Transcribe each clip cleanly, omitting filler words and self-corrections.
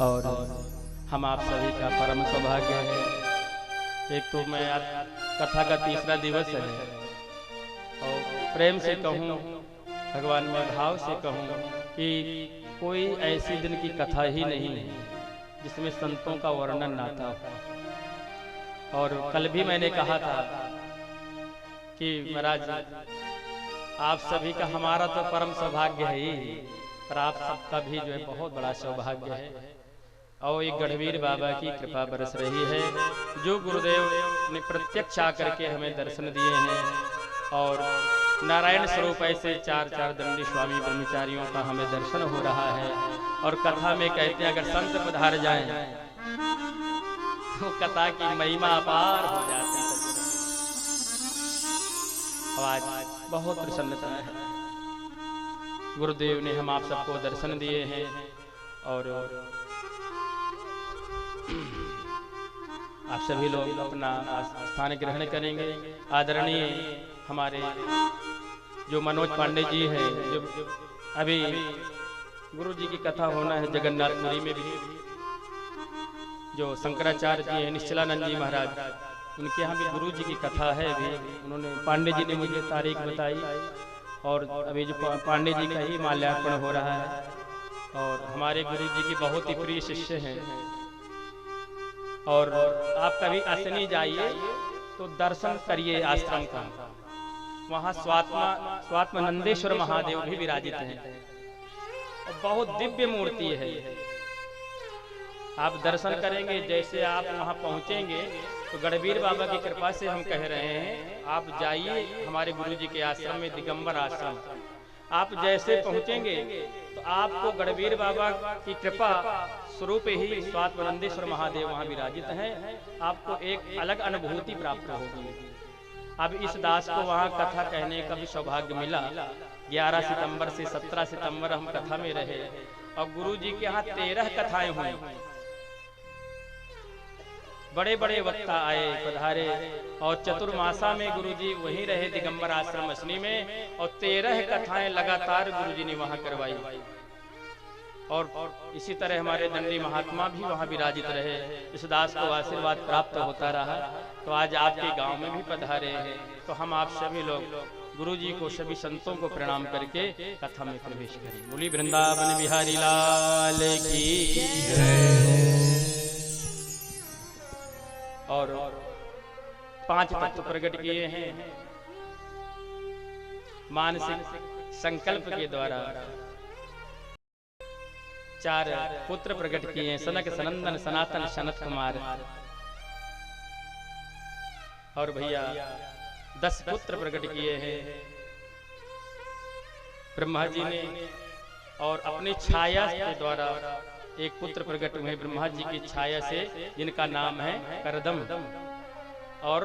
और हम आप सभी का परम सौभाग्य है। एक तो मैं कथा का तीसरा दिवस है और प्रेम से कहूँ, भगवान में भाव से कहूँ कि कोई ऐसी दिन की कथा ही नहीं है जिसमें संतों का वर्णन ना था। और कल भी मैंने कहा था कि महाराज आप सभी का, हमारा तो परम सौभाग्य है ही, पर आप सबका भी जो है बहुत बड़ा सौभाग्य है। और एक गढ़वीर बाबा की कृपा बरस रही है, जो गुरुदेव ने प्रत्यक्ष आकर के हमें दर्शन दिए हैं। और नारायण स्वरूप ऐसे चार चार दंडी स्वामी ब्रह्मचारियों का हमें दर्शन हो रहा है। और कथा में कहते हैं अगर संत पधार जाएं तो कथा की महिमा अपार हो जाती है। आज बहुत प्रसन्नता है, गुरुदेव ने हम आप सबको दर्शन दिए हैं। और आप सभी लोग अपना स्थान ग्रहण करेंगे। आदरणीय हमारे जो मनोज पांडे जी हैं, जो अभी गुरु जी की कथा होना है जगन्नाथपुरी में भी, जो शंकराचार्य जी हैं, निश्चलानंद जी महाराज, उनके यहाँ भी गुरु जी की कथा है। भी उन्होंने, पांडे जी ने मुझे तारीख बताई और अभी जो पांडे जी का ही माल्यार्पण हो रहा है। और हमारे गुरु जी की बहुत ही प्रिय शिष्य हैं। और आप कभी असनी जाइए तो दर्शन करिए आश्रम का, वहाँ स्वात्मानंदेश्वर महादेव भी विराजित हैं और बहुत दिव्य मूर्ति है। आप दर्शन करेंगे, जैसे आप वहाँ पहुँचेंगे तो गढ़वीर बाबा की कृपा से हम कह रहे हैं, आप जाइए हमारे गुरु जी के आश्रम में, दिगंबर आश्रम। आप जैसे पहुँचेंगे तो आपको गढ़वीर बाबा की कृपा स्वरूप ही स्वात्मानंदेश्वर महादेव वहाँ विराजित हैं। आपको एक अलग अनुभूति प्राप्त होगी। अब इस दास को वहाँ कथा कहने का भी सौभाग्य मिला। 11 सितंबर से 17 सितंबर हम कथा में रहे और गुरु जी के यहाँ 13 कथाएं हुई। बड़े बड़े वक्ता आए, पधारे और चतुर्मासा में गुरु जी वहीं रहे दिगंबर आश्रम असनी में। और 13 कथाएं लगातार गुरु जी ने वहाँ करवाई। और इसी तरह हमारे दंडी महात्मा भी वहाँ विराजित रहे। इस दास को आशीर्वाद प्राप्त होता रहा। तो आज आपके गांव में भी पधारे हैं, तो हम आप सभी लोग गुरु जी को, सभी संतों को प्रणाम करके कथा में प्रवेश करें। बोली वृंदावन बिहारी लाल की जय। और 5 तत्व प्रकट किए हैं मानसिक संकल्प के द्वारा। 4 पुत्र प्रकट किए हैं, सनक सनंदन सनातन सनत कुमार। और भैया 10 पुत्र प्रकट किए हैं ब्रह्मा जी ने। और अपनी छाया के द्वारा एक पुत्र प्रकट हुए ब्रह्मा जी की छाया से, जिनका नाम है करदम। और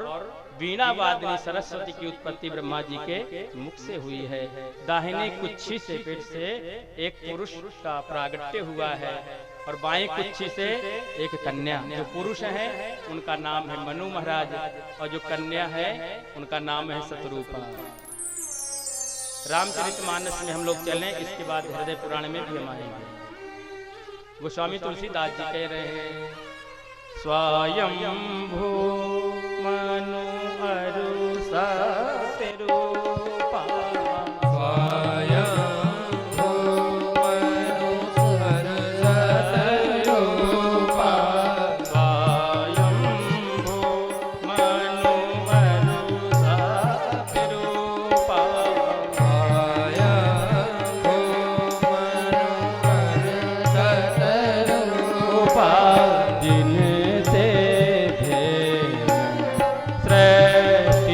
वीणा वादनी सरस्वती की उत्पत्ति ब्रह्मा जी के मुख से हुई है। दाहिने कुच्छी से, पेट से एक पुरुष का प्रागट्य हुआ है और बाएं कुच्छी से एक कन्या। जो पुरुष है उनका नाम है मनु महाराज और जो कन्या है उनका नाम है शतरूपा। रामचरितमानस में हम लोग चलें, इसके बाद हृदय पुराण में भी हम आएंगे। गोस्वामी तुलसीदास जी कह रहे हैं, स्वयं भू मनु अरु सतरूपा, स्वयं भू मनु अरु सतरूपा, स्वयं भू मनु अरु सतरूपा, स्वयं भू मनु अरु सतरूपा, जिनसे सृष्टि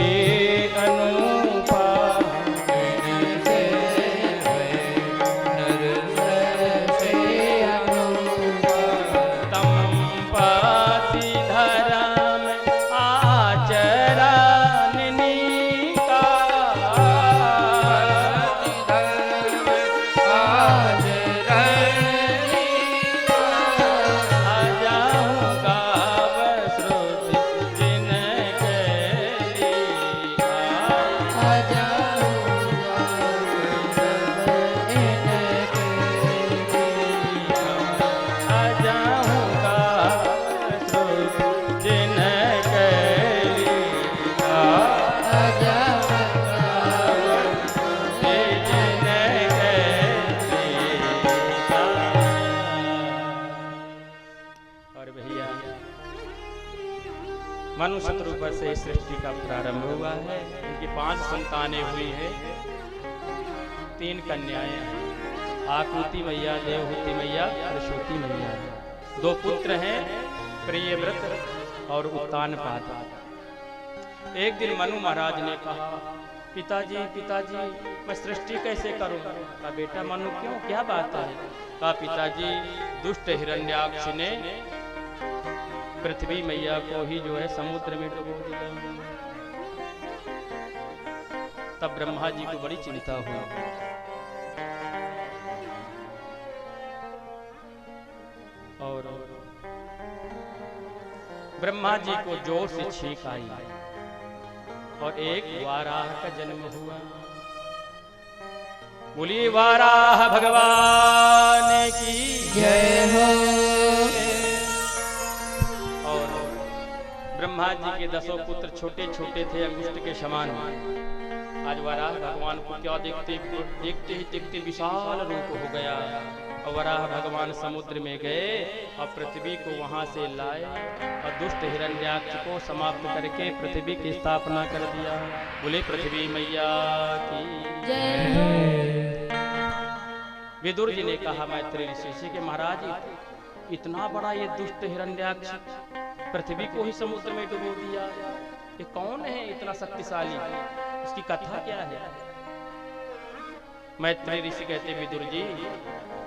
मनु शतरूप से सृष्टि का प्रारंभ हुआ है। इनकी 5 संतानें हुई हैं, 3 कन्याएं हैं, आकृति मैया, देवहूति मैया, सरस्वती मैया। 2 पुत्र हैं, प्रियव्रत और उत्तानपाद। एक दिन मनु महाराज ने कहा, पिताजी पिताजी मैं सृष्टि कैसे करूं? कहा बेटा मनु क्यों, क्या बात है? कहा पिताजी दुष्ट हिरण्याक्ष ने पृथ्वी मैया को ही जो है समुद्र में डुबो दिया। तब ब्रह्मा जी को बड़ी चिंता हुई। और ब्रह्मा जी को जोर से छींक आई और एक वाराह का जन्म हुआ। बोलिए वाराह भगवान की जय हो। और ब्रह्मा जी के 10 पुत्र छोटे छोटे थे, अंगुष्ठ के समान। आज वराह भगवान को क्या देखते ही देखते विशाल रूप हो गया। और वराह भगवान समुद्र में गए और पृथ्वी को वहां से लाए और दुष्ट हिरण्याक्ष को समाप्त करके पृथ्वी की स्थापना कर दिया। बोले पृथ्वी मैया की जय। विदुर जी ने कहा मैत्रेय ऋषि से कि महाराज इतना बड़ा ये दुष्ट हिरण्याक्ष पृथ्वी को ही समुद्र में डुबो दिया, ये कौन है इतना शक्तिशाली, इसकी कथा क्या है? मैत्रेय ऋषि कहते विदुर जी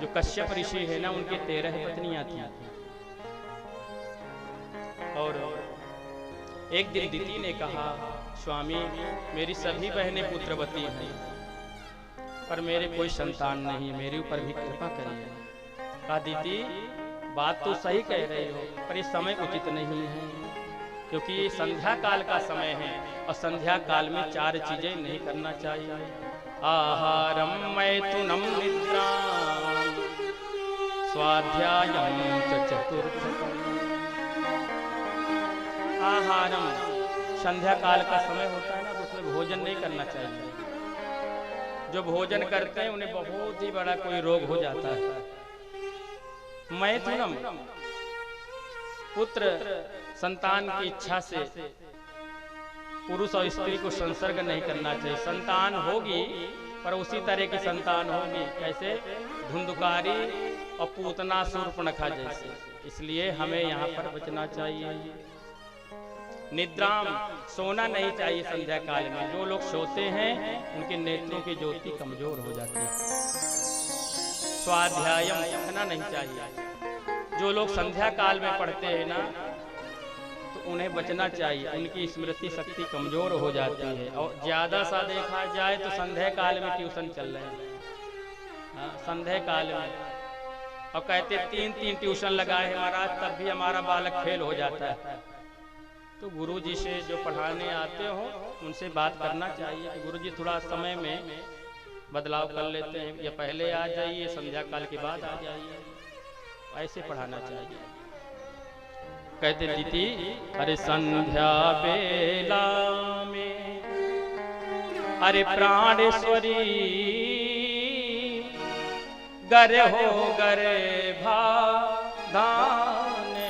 जो कश्यप ऋषि है ना उनके 13 पत्नियां थी। और एक दिन दिति ने कहा स्वामी मेरी सभी बहनें पुत्रवती हैं पर मेरे कोई संतान नहीं, मेरे ऊपर भी कृपा करिए। कहा दिति बात तो सही कह रही हो पर ये समय उचित नहीं है, क्योंकि ये संध्या काल का समय है और संध्या काल में 4 चीजें नहीं करना चाहिए। आहारम मैथुनम निद्राम स्वाध्यायम च चतुर्थकम। आहारम संध्या काल का समय होता है ना, तो उसमें भोजन नहीं करना चाहिए। जो भोजन करते हैं उन्हें बहुत ही बड़ा कोई रोग हो जाता है। मैथुनम पुत्र संतान की इच्छा से पुरुष और स्त्री को संसर्ग नहीं करना चाहिए। संतान होगी पर उसी तरह की संतान होगी, कैसे धुंधकारी और पूतना शूर्पणखा जैसे। इसलिए हमें यहाँ पर बचना चाहिए। निद्राम सोना नहीं चाहिए संध्या काल में। जो लोग सोते हैं उनके नेत्रों की ज्योति कमजोर हो जाती है। स्वाध्यायम पढ़ना नहीं चाहिए। जो लोग संध्या काल में पढ़ते हैं ना तो उन्हें बचना चाहिए, उनकी स्मृति शक्ति कमजोर हो जाती है। और ज्यादा सा देखा जाए तो संध्या काल में ट्यूशन चल रहे हैं, संध्या काल में, और कहते 3-3 ट्यूशन लगाए हैं महाराज तब भी हमारा बालक फेल हो जाता है। तो गुरुजी से जो पढ़ाने आते हो उनसे बात करना चाहिए कि गुरुजी थोड़ा समय में बदलाव कर लेते हैं, या पहले आ जाइए संध्या काल के बाद आ जाइए, ऐसे पढ़ाना चाहिए। कहते दीदी अरे संध्या बेला में अरे प्राणेश्वरी गर हो गर भाधान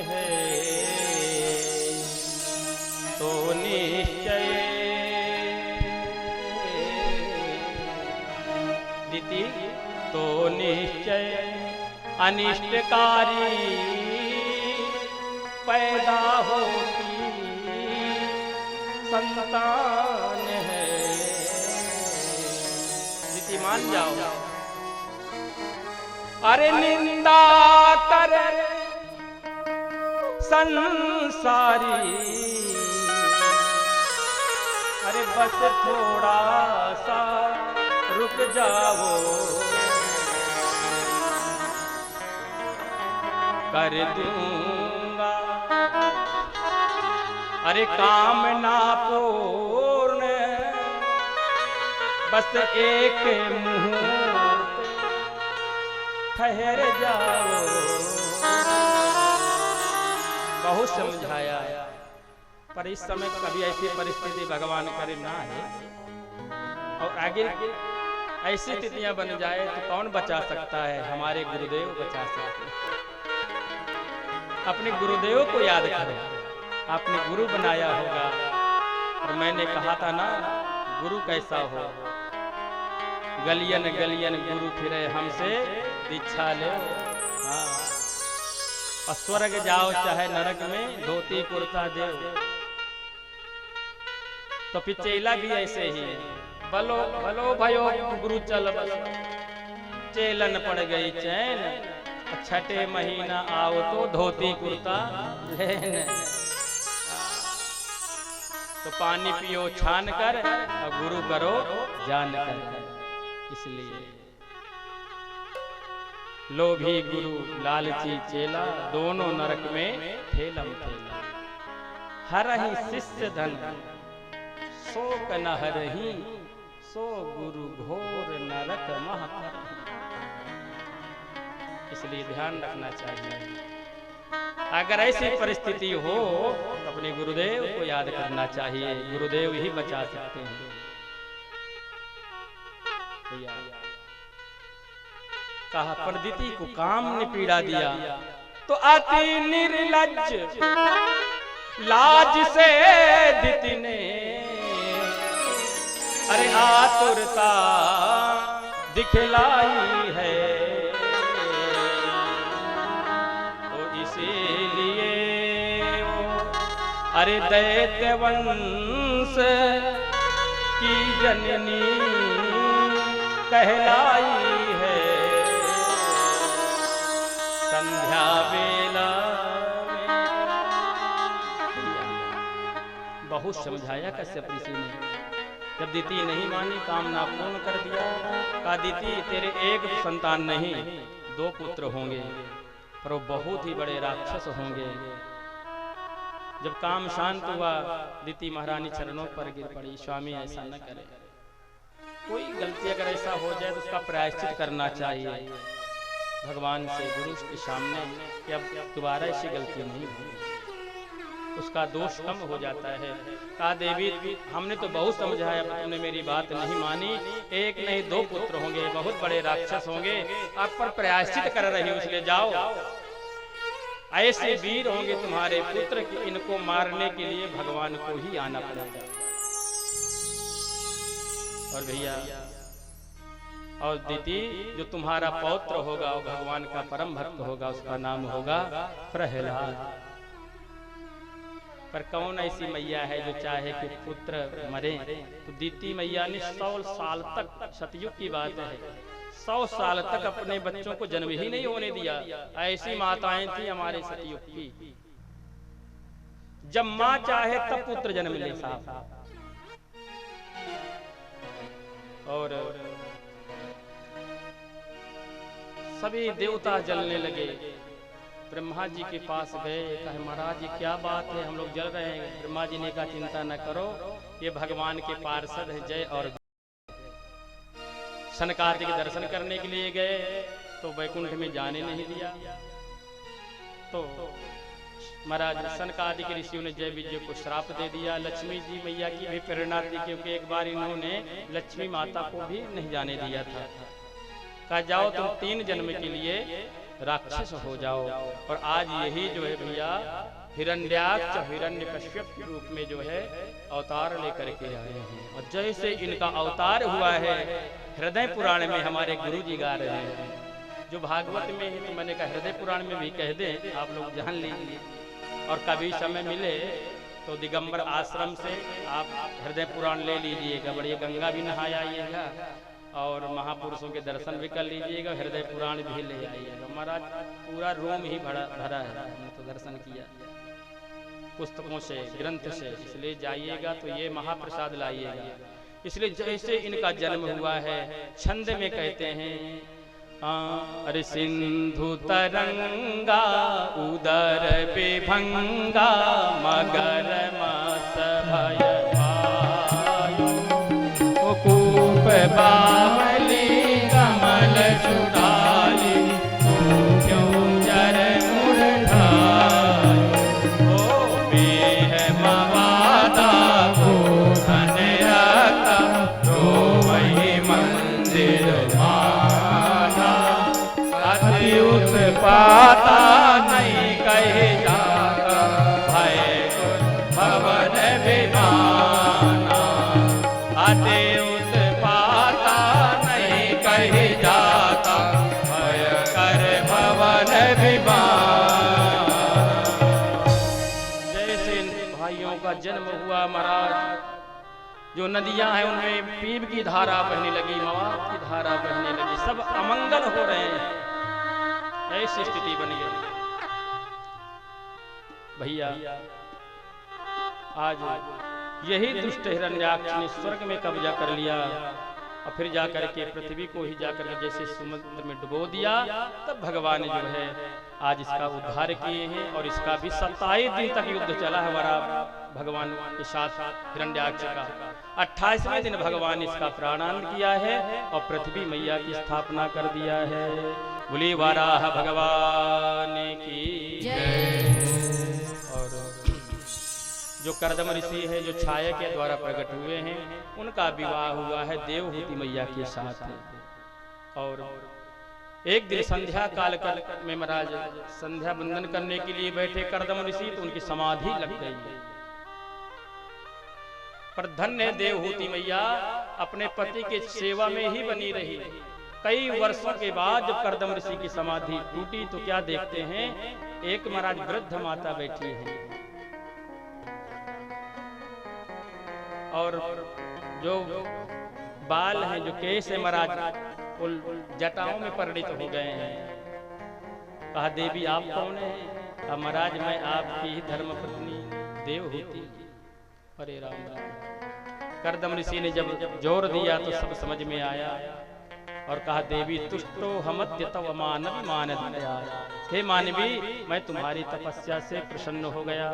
है तो निश्चय दीदी तो निश्चय अनिष्टकारी पैदा होती संतान है। दीदी मान जाओ। अरे निंदा कर संसारी अरे बस थोड़ा सा रुक जाओ कर दूंगा अरे कामना पूर्ण बस एक मुहूर्त ठहर जाओ। बहुत समझाया पर इस समय कभी ऐसी परिस्थिति भगवान करे ना है, और आगे ऐसी स्थितियां बन जाए तो कौन बचा सकता है? हमारे गुरुदेव बचा सकते हैं। अपने गुरुदेव को याद करें, आपने गुरु बनाया होगा। और मैंने कहा था ना, गुरु कैसा हो, गलियन गलियन गुरु फिरे हमसे दीक्षा ले। हाँ, और स्वर्ग जाओ चाहे नरक में धोती कुर्ता देव। तो पिचेला भी ऐसे ही, बलो बलो भयो गुरु चल बस, चेलन पड़ गई चैन, छठे महीना आओ तो धोती कुर्ता लेने। तो पानी पियो छान कर और गुरु करो जान कर। इसलिए लोभी गुरु लालची चेला, दोनों नरक में ठेलम ठेला। हरहि शिष्य धन शोक न हरहि, सो गुरु घोर नरक मह करहि। इसलिए ध्यान रखना चाहिए, अगर ऐसी परिस्थिति हो तो अपने गुरुदेव को याद करना चाहिए। गुरुदेव ही बचा सकते हैं। कहा परदिति को काम ने पीड़ा दिया, तो अति निर्लज्ज लाज से दिति ने, अरे आतुरता दिखलाई है। अरे दैत्य वंश की जननी कहलाई है, संध्या बेला में। बहुत समझाया कश्यप ऋषि ने, जब दिति नहीं मानी, कामना पूर्ण कर दिया। कहा दिति तेरे एक संतान नहीं, 2 पुत्र होंगे, पर वो बहुत ही बड़े राक्षस होंगे। जब काम शांत हुआ, दिति महारानी चरणों पर गिर पड़ी, स्वामी ऐसा न करे, कोई गलती अगर ऐसा हो जाए तो उसका प्रायश्चित करना चाहिए भगवान से, गुरु के सामने, कि अब दोबारा ऐसी गलती नहीं होगी, उसका दोष कम हो जाता है। कहा देवी हमने तो बहुत समझाया, तुमने मेरी बात नहीं मानी। एक नहीं 2 पुत्र होंगे, बहुत बड़े राक्षस होंगे, आप पर प्रायश्चित कर रही हो, इसलिए जाओ, ऐसे वीर होंगे तुम्हारे पुत्र कि इनको मारने के लिए भगवान को ही आना पड़ेगा। और भैया, और दिति जो तुम्हारा पौत्र होगा वो भगवान का परम भक्त होगा, उसका नाम होगा प्रहलाद। पर कौन ऐसी मैया है जो चाहे कि पुत्र मरे? तो दिति मैया ने 100 साल तक, सतयुग की बात है, 100 साल तक अपने बच्चों को जन्म ही नहीं होने दिया। ऐसी माताएं थी हमारे सतयुग की, जब मां चाहे तब पुत्र जन्म ले साहब। और सभी देवता जलने लगे, ब्रह्मा जी के पास गए, कहे महाराज ये क्या बात है, हम लोग जल रहे हैं। ब्रह्मा जी ने कहा चिंता न करो, ये भगवान के पार्षद है जय और सनकादि के दर्शन करने के लिए गए, तो वैकुंठ में जाने नहीं दिया। तो महाराज सनकादि के ऋषियों ने जय विजय को श्राप दे दिया। लक्ष्मी जी मैया की भी प्रेरणा थी, क्योंकि एक बार इन्होंने लक्ष्मी माता को भी नहीं जाने दिया था। कहा जाओ तुम 3 जन्म के लिए राक्षस हो जाओ। और आज यही जो है भैया हिरण्याक्ष हिरण्यकश्यप के रूप में जो है अवतार लेकर के आए हैं। और जैसे इनका अवतार हुआ है, हृदय पुराण में हमारे गुरु जी गा रहे हैं, जो भागवत में है, तो मैंने कहा हृदय पुराण में भी कह दें, आप लोग जान लीजिए। और कभी समय मिले तो दिगंबर आश्रम से आप हृदय पुराण ले लीजिएगा, बढ़िया गंगा भी नहा आइएगा और महापुरुषों के दर्शन भी कर लीजिएगा, हृदय पुराण भी ले आइएगा। महाराज पूरा रूम ही भरा है, हमने तो दर्शन किया पुस्तकों से, ग्रंथ से, इसलिए जाइएगा तो ये महाप्रसाद लाइएगा। इसलिए जैसे इनका जन्म हुआ है, छंद में कहते हैं अरे सिंधु तरंगा उदर विभंगा मगर मस भय पायो कूप बावली कमल सुडाली क्यों जर मुरझायो ओ बेह मवादा को धन रता रो वही मंदिर उत्पाता नहीं कहे जाता भय जन्म हुआ महाराज, जो नदियां हैं उनमें पीप की धारा बहने लगी, मवाद की धारा बहने लगी, सब अमंगल हो रहे हैं। ऐसी स्थिति बन गई। भैया आज यही दुष्ट हिरण्याक्ष ने स्वर्ग में कब्जा कर लिया और फिर जाकर के पृथ्वी को ही जाकर के जैसे समुद्र में डुबो दिया। तब भगवान जो है आज इसका उद्धार किए हैं और इसका भी 27 दिन तक युद्ध चला है हमारा भगवान के साथ हिरण्याक्ष का। 28वें दिन भगवान इसका प्राणांत किया है और पृथ्वी मैया की स्थापना कर दिया है। बोली वाराह भगवान की जय। और जो कर्दम ऋषि है जो छाया के द्वारा प्रकट हुए हैं उनका विवाह हुआ है देवहूति मैया के साथ। और एक दिन संध्या काल में महाराज संध्या बंदन करने के लिए बैठे कर्दम ऋषि तो उनकी समाधि लग गई। पर धन्य देवहूति मैया अपने पति के सेवा में ही बनी रही। कई वर्षों के बाद जब कर्दम ऋषि की समाधि टूटी तो क्या देखते हैं, एक महाराज वृद्ध माता बैठी है और जो बाल हैं जो केश है महाराज जटाओं में परिणित हो गए हैं। कहा देवी आप कौन है? कहा महाराज मैं आपकी ही धर्मपत्नी देवहूति। अरे राम राम। कर्दम ऋषि ने जब जोर दिया तो सब समझ में आया और कहा देवी तुष्टो हमद्य तव मानव मानदया। हे मानवी मैं तुम्हारी तपस्या से प्रसन्न हो गया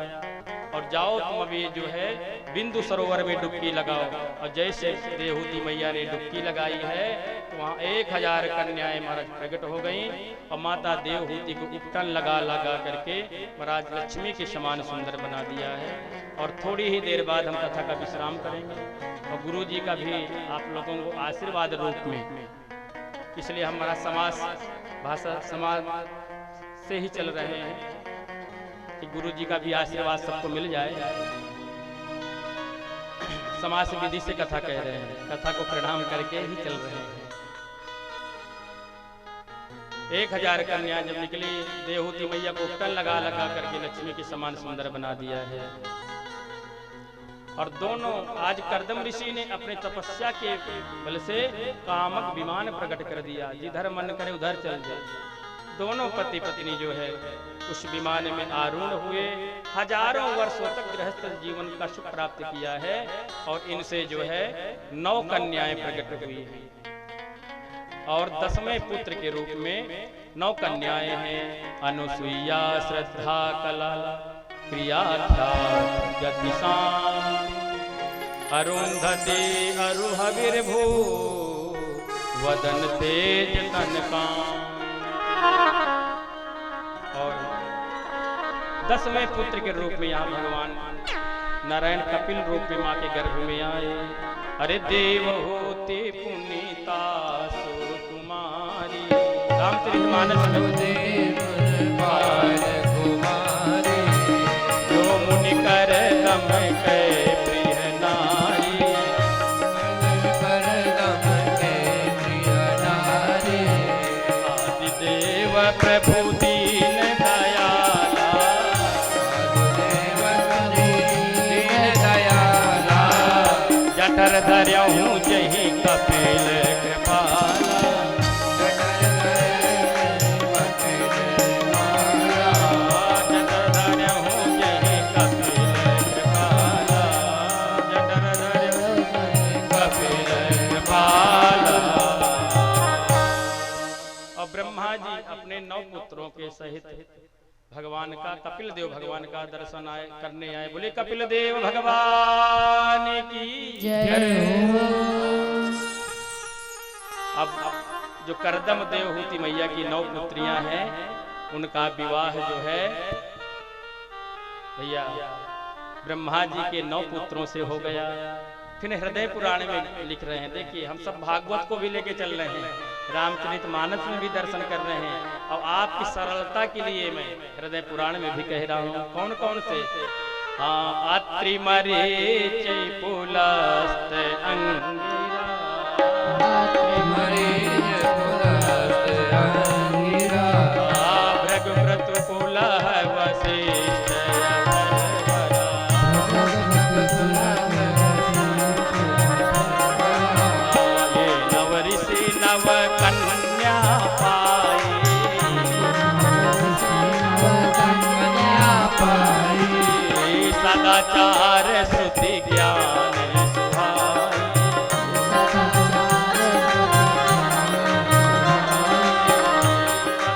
और जाओ तुम अभी जो है बिंदु सरोवर में डुबकी लगाओ। और जैसे देवहूति मैया ने डुबकी लगाई है तो वहाँ 1000 कन्याएं महाराज प्रकट हो गईं और माता देवहूति को उपटन लगा लगा करके महाराज लक्ष्मी के समान सुंदर बना दिया है। और थोड़ी ही देर बाद हम कथा का विश्राम करेंगे और गुरु जी का भी आप लोगों को आशीर्वाद रूप में, इसलिए हमारा समाज भाषा समाज से ही चल रहे हैं कि गुरु जी का भी आशीर्वाद सबको मिल जाए। समाज विधि से कथा कह रहे हैं, कथा को प्रणाम करके ही चल रहे हैं। 1000 कन्या जब निकली देवहूति मैया को उपटन लगा लगा करके लक्ष्मी के समान सुंदर बना दिया है। और दोनों आज कर्दम ऋषि ने अपने तपस्या के बल से कामक विमान प्रकट कर दिया, जिधर मन करे उधर चल जाए। दोनों पति पत्नी जो है उस विमान में आरूढ़ हुए, हजारों वर्षों तक गृहस्थ जीवन का सुख प्राप्त किया है। और इनसे जो है 9 कन्याएं प्रकट हुई हैं और 10वें पुत्र के रूप में 9 कन्याएं हैं। अनुसुईया, श्रद्धा, कला, प्रिया, अरुंधति, अरुहविर्भू, वदन तेज तनकाम। और 10वें पुत्र के रूप में यहाँ भगवान नारायण कपिल रूप में माँ के गर्भ में आए। अरे देवहूति पुनीता सुकुमारी, रामचरितमानस में देव कुमारी, जो मुनि कर दम के प्रिय नारी, कर दम के प्रिय नारी, आदि देव प्रभु दीन दयाला, जठर धर्यहूँ जही कपिल कृपाला, ब्रह्मा जी अपने 9 पुत्रों के सहित भगवान का कपिल देव भगवान का दर्शन करने आए। बोले कपिल देव भगवान की जय। अब जो कर्दम देवहूति मैया की 9 पुत्रियां हैं उनका विवाह जो है भैया ब्रह्मा जी के 9 पुत्रों से हो गया। फिर हृदय पुराण में लिख रहे हैं, देखिए हम सब भागवत को भी लेके चल रहे हैं, रामचरितमानस में भी दर्शन कर रहे हैं और आपकी सरलता के लिए मैं हृदय पुराण में भी कह रहा हूँ। कौन कौन से? हाँ, अत्रि मरीच पुलस्त अंगिरा, अत्रि मरीच पुलस्त अंगिरा, भृगुव्रत पुलह वशिष्ठ, सदाचार श्रुति ज्ञान सुहाई,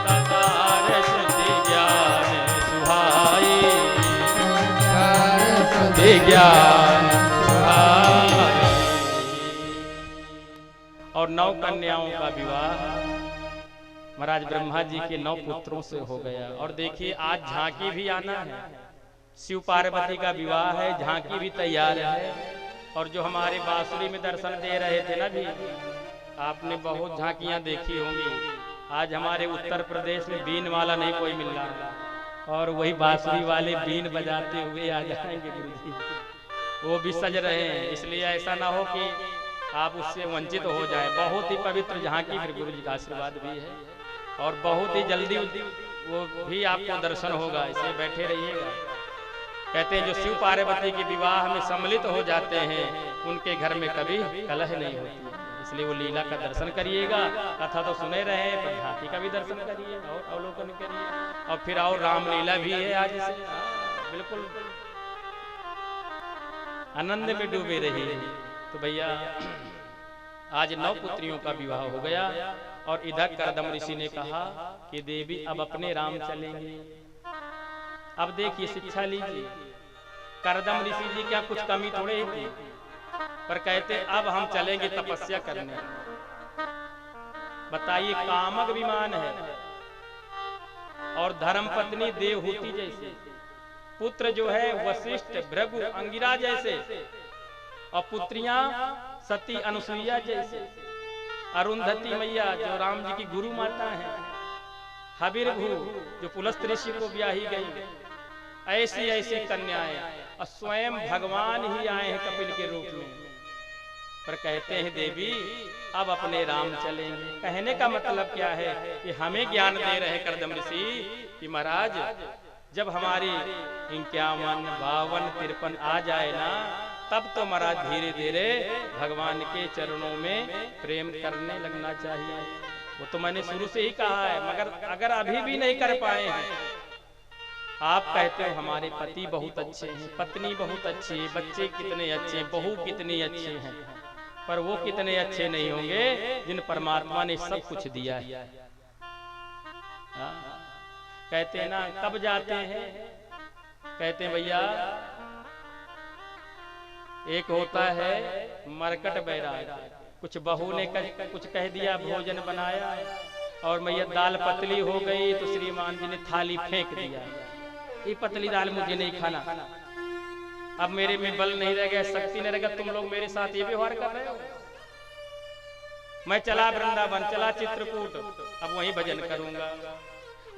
सदाचार श्रुति ज्ञान सुहाई, श्रुति ज्ञान सुहाई। और 9 कन्याओं का विवाह महाराज ब्रह्मा जी के 9 पुत्रों से हो गया। और देखिए आज झांकी भी आना है, शिव पार्वती का विवाह है, झांकी भी तैयार है। और जो हमारे बांसुरी में दर्शन दे रहे थे ना भी, आपने बहुत झांकियां देखी होंगी। आज हमारे उत्तर प्रदेश में बीन वाला नहीं कोई मिल रहा, और वही बांसुरी वाले बीन बजाते हुए आ जाएंगे गुरु जी, वो भी सज रहे हैं। इसलिए ऐसा ना हो कि आप उससे वंचित हो जाए। बहुत ही पवित्र झांकी फिर गुरु जी का आशीर्वाद भी है, और बहुत ही जल्दी वो भी आपको दर्शन होगा, इसलिए बैठे रहिएगा। कहते हैं जो शिव पार्वती के विवाह में सम्मिलित हो जाते हैं उनके घर में कभी कलह नहीं होती, इसलिए वो लीला का दर्शन करिएगा। कथा तो सुने रहे, पर झांकी का भी दर्शन करिए और अवलोकन करिए। और फिर और रामलीला भी है आज से, बिल्कुल आनंद में डूबे रहिए। तो भैया आज 9 पुत्रियों का विवाह हो गया। और इधर करदम ऋषि ने कहा कि देवी अब अपने राम चलेंगे। अब देखिए शिक्षा लीजिए, करदम ऋषि जी क्या कुछ कमी थोड़े ही थी, पर कहते अब हम चलेंगे तपस्या करने। बताइए कामक विमान है और धर्मपत्नी देवहूति जैसे, पुत्र जो है वशिष्ठ भृगु अंगिरा जैसे, और पुत्रियां सती अनुसुईया जैसे, अरुंधति मैया जो राम जी की गुरु माता है, हबिरभू जो पुलस्त ऋषि को ब्याही गई, ऐसी ऐसी कन्याएं, और स्वयं भगवान ही आए हैं कपिल के रूप में। पर कहते हैं देवी अब अपने राम चलेंगे। कहने का मतलब क्या है कि हमें ज्ञान दे रहे हैं करदम ऋषि कि महाराज जब हमारी 51, 52, 53 आ जाए ना, तब तो महाराज धीरे धीरे भगवान के चरणों में प्रेम करने लगना चाहिए। वो तो मैंने शुरू से ही कहा है, मगर अगर अभी भी नहीं कर पाए हैं, आप कहते हो हमारे पति बहुत अच्छे हैं, पत्नी बहुत अच्छी है, बच्चे कितने अच्छे हैं, बहू कितनी अच्छे हैं, पर वो कितने अच्छे नहीं होंगे जिन परमात्मा ने सब कुछ दिया है। कहते हैं ना कब जाते हैं, कहते हैं भैया एक होता है मरकट बैराग, कुछ बहू ने कुछ कह दिया, भोजन बनाया और मैया दाल पतली हो गई तो श्रीमान जी ने थाली फेंक दिया, ये पतली दाल मुझे नहीं खाना, अब मेरे में बल नहीं रह गया, शक्ति नहीं रह गया, तुम लोग मेरे साथ ये व्यवहार कर रहे हो। मैं चला वृंदावन, चला चित्रकूट, अब वहीं भजन करूंगा।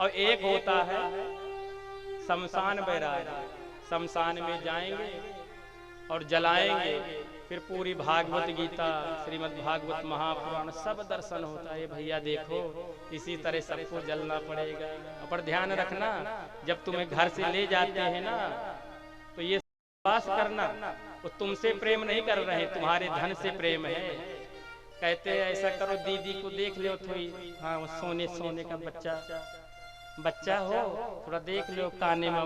और एक होता है शमशान बैराग, शमशान में जाएंगे और जलाएंगे, फिर पूरी भागवत गीता, श्रीमद् भागवत महापुराण सब दर्शन होता है। भैया देखो इसी तरह सबको जलना पड़ेगा। पर ध्यान रखना जब तुम्हें घर से ले जाते हैं ना, तो ये विश्वास करना वो तुमसे प्रेम नहीं कर रहे, तुम्हारे धन से प्रेम है। कहते हैं ऐसा करो, दीदी को देख लो थोड़ी, हाँ वो सोने सोने का बच्चा हो, थोड़ा देख लो काने में,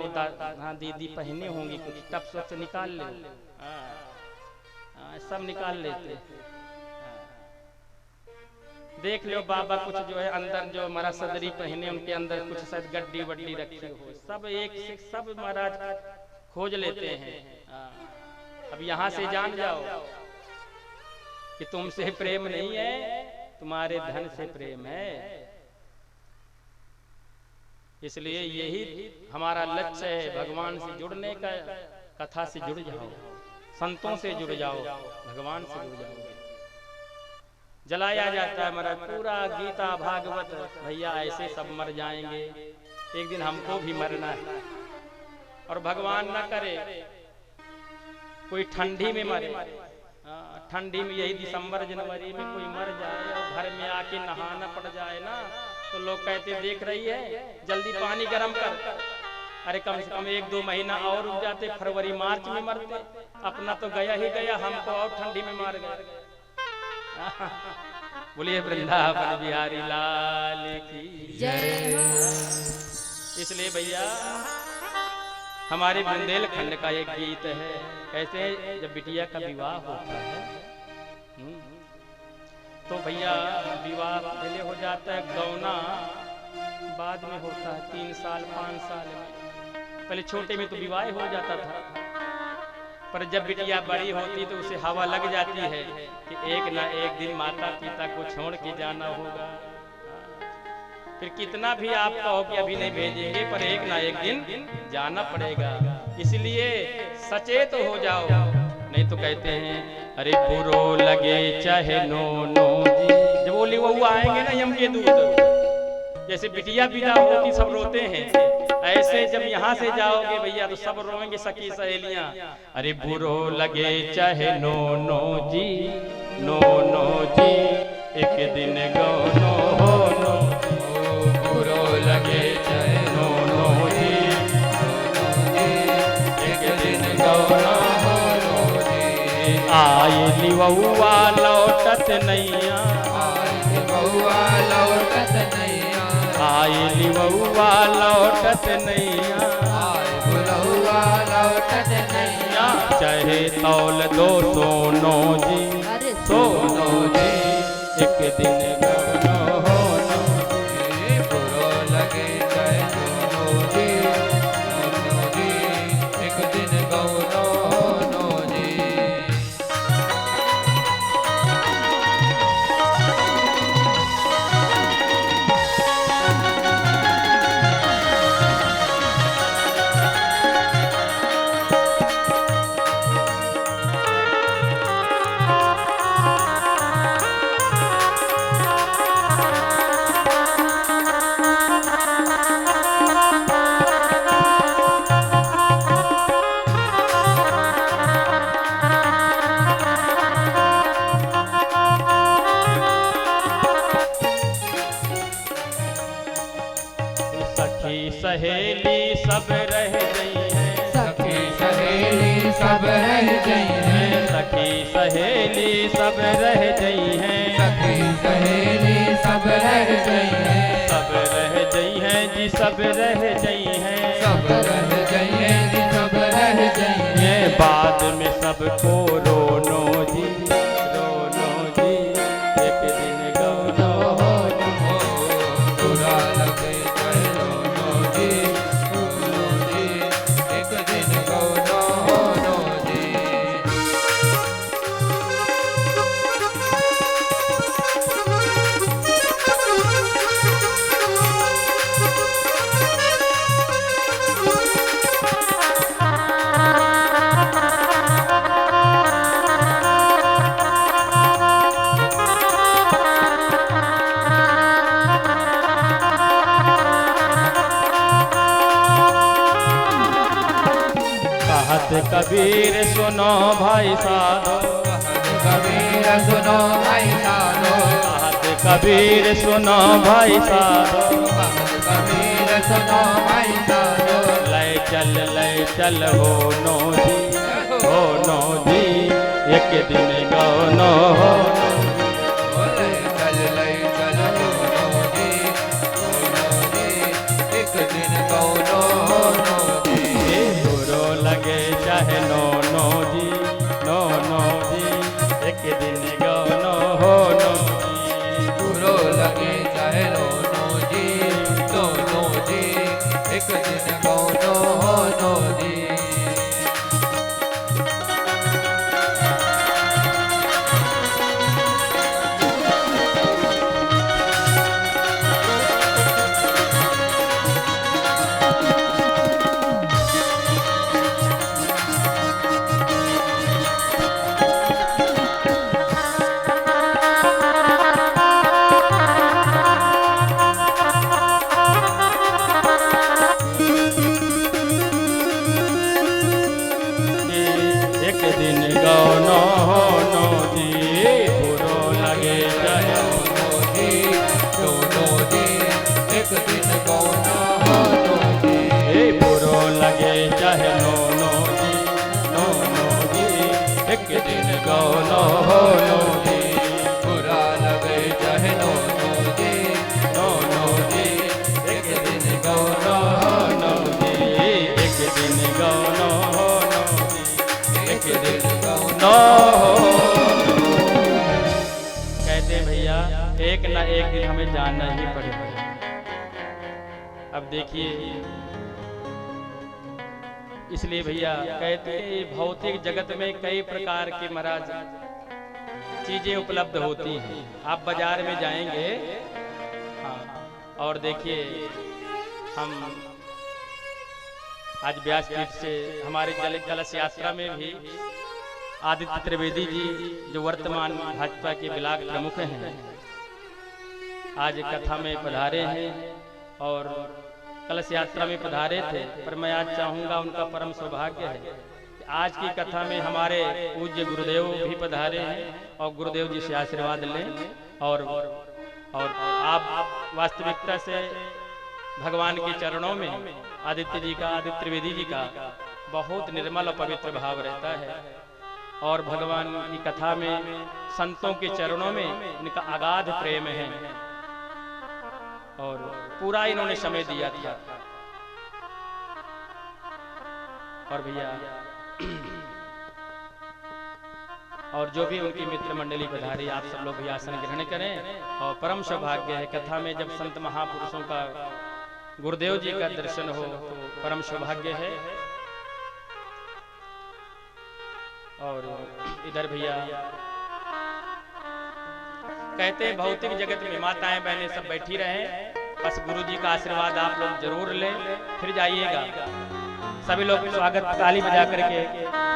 हाँ दीदी पहने होंगी कुछ, टप से निकाल ले, सब निकाल लेते। देख लो बाबा कुछ जो है अंदर जो हमारा सदरी पहने, उनके अंदर कुछ शायद गड्डी वड्डी रखी हो, सब एक से सब महाराज खोज लेते हैं। अब यहाँ से जान जाओ कि तुमसे प्रेम नहीं है, तुम्हारे धन से प्रेम है। इसलिए यही हमारा लक्ष्य है, भगवान से जुड़ने का। कथा से जुड़ जाओ, संतों से जुड़ जाओ, भगवान से जुड़ जाओ। जलाया जाता है महाराज पूरा गीता भागवत, भैया ऐसे सब मर जाएंगे, एक दिन हमको भी मरना है। और भगवान ना करे कोई ठंडी में मरे, ठंडी में यही दिसंबर जनवरी में कोई मर जाए और घर में आके नहाना पड़ जाए ना, तो लोग कहते देख रही है जल्दी पानी गर्म कर। अरे कम से कम 1-2 महीना और रुक जाते, फरवरी मार्च में मरते, अपना तो गया ही गया, हमको और ठंडी में मार गए। बोलिए वृंदावन बिहारी लाल की जय। इसलिए भैया हमारे बुंदेलखंड का एक गीत है, कैसे जब बिटिया का विवाह होता है तो भैया विवाह पहले हो जाता है, गौना बाद में होता है 3 साल 5 साल में। पहले छोटे में तो विवाह हो जाता था, पर जब बिटिया बड़ी होती तो उसे हवा लग जाती है कि एक ना एक दिन माता पिता को छोड़ के जाना होगा। फिर कितना भी आप कहो कि अभी नहीं भेजेंगे, पर एक ना एक दिन जाना पड़ेगा। इसलिए सचेत हो जाओ, नहीं तो कहते हैं अरे बुरो लगे चाहे नो नो जी। जब वो लिवऊ आएंगे ना यम के दूत, जैसे बिटिया विदा होती सब रोते हैं, ऐसे जब यहाँ से जाओगे भैया तो सब रोएंगे सखी सहेलियां। अरे बुरो लगे चाहे नो नो जी, नो नो जी, एक दिन गौनो हो नो। बुरो लगे चाहे नो नो जी, एक दिन गौनो हो नो जी। आए लिवौआ लौटत नैया, आए बउआ लौटत नैया, आए लिवौआ लौटत नैया, आए बुलौआ लौटत नैया। चाहे तौल दो सोनो जी, सोनो जी, एक दिन गौनो हो नो जी। बुरो लगे चाहे नो जी, नो जी, एक दिन गौनो नो जी। सखी सहेली सब रह गई है, सखी सहेली सब रह गई हैं, सखी सहेली सब रह गई हैं, सखी सहेली सब रह गई हैं, सब रह गई हैं जी, सब रह गई हैं, सब रह गई हैं जी, सब रह गई हैं। ये बाद में सबको रोनो जी, रोनो जी, एक दिन गौनो हो नो। बुरा लगे चाहे नो जी, नो जी, एक दिन गौनो नो जी। कहत कबीर सुनो भाई साधो, कबीर सुनो भाई साधो, कहत कबीर सुनो भाई साधो, कबीर सुनो भाई साधो। ले चल हो नो जी, हो नो जी, एक दिन गौनो हो नो। ले चल नो जी, नो जी, एक दिन गौनो नो जी। बुरो लगे चाहे नो नो जी, नो नो जी, एक दिन गौनो हो नो जी। बुरो लगे चाहे नो जी, नो जी, एक दिन गौनो नो जी। एक दिन गौनो हो नो जी, बुरो लगे चाहे नो जी, नो जी, एक दिन गौनो नो जी। बुरो लगे चाहे नो नो जी, नो नो जी, एक दिन गौनो हो नो जी। बुरा लगे चाहे नो जी, नो नो जी, एक दिन गौनो हो नो जी, एक दिन गौनो कहते भैया एक ना एक दिन हमें जाना ही पड़ेगा। अब देखिए, इसलिए भैया कहते हैं भौतिक जगत में कई प्रकार के महाराज चीजें उपलब्ध होती हैं। आप बाजार में जाएंगे, हाँ, और देखिए हम आज व्यासपीठ से हमारे कलश यात्रा में भी आदित्य त्रिवेदी जी जो वर्तमान भाजपा के ब्लॉक प्रमुख हैं, आज कथा में पधारे हैं और कलश यात्रा में पधारे थे। पर मैं आज चाहूंगा, उनका परम सौभाग्य है कि आज की कथा में हमारे पूज्य गुरुदेव भी पधारे हैं और गुरुदेव जी से आशीर्वाद लें। और आप वास्तविकता से भगवान के चरणों में आदित्य त्रिवेदी जी का बहुत निर्मल और पवित्र भाव रहता है और भगवान की कथा में संतों के चरणों में इनका अगाध प्रेम है और पूरा इन्होंने समय दिया था। और भैया और जो भी उनकी मित्र मंडली पधारी, आप सब लोग भी आसन ग्रहण करें। और परम सौभाग्य है कथा में जब संत महापुरुषों का गुरुदेव जी का दर्शन हो तो परम सौभाग्य है। और इधर भैया कहते हैं भौतिक जगत में माताएं बहनें सब बैठी रहें, बस गुरु जी का आशीर्वाद आप लोग जरूर लें, फिर जाइएगा। सभी लोग स्वागत ताली बजा करके।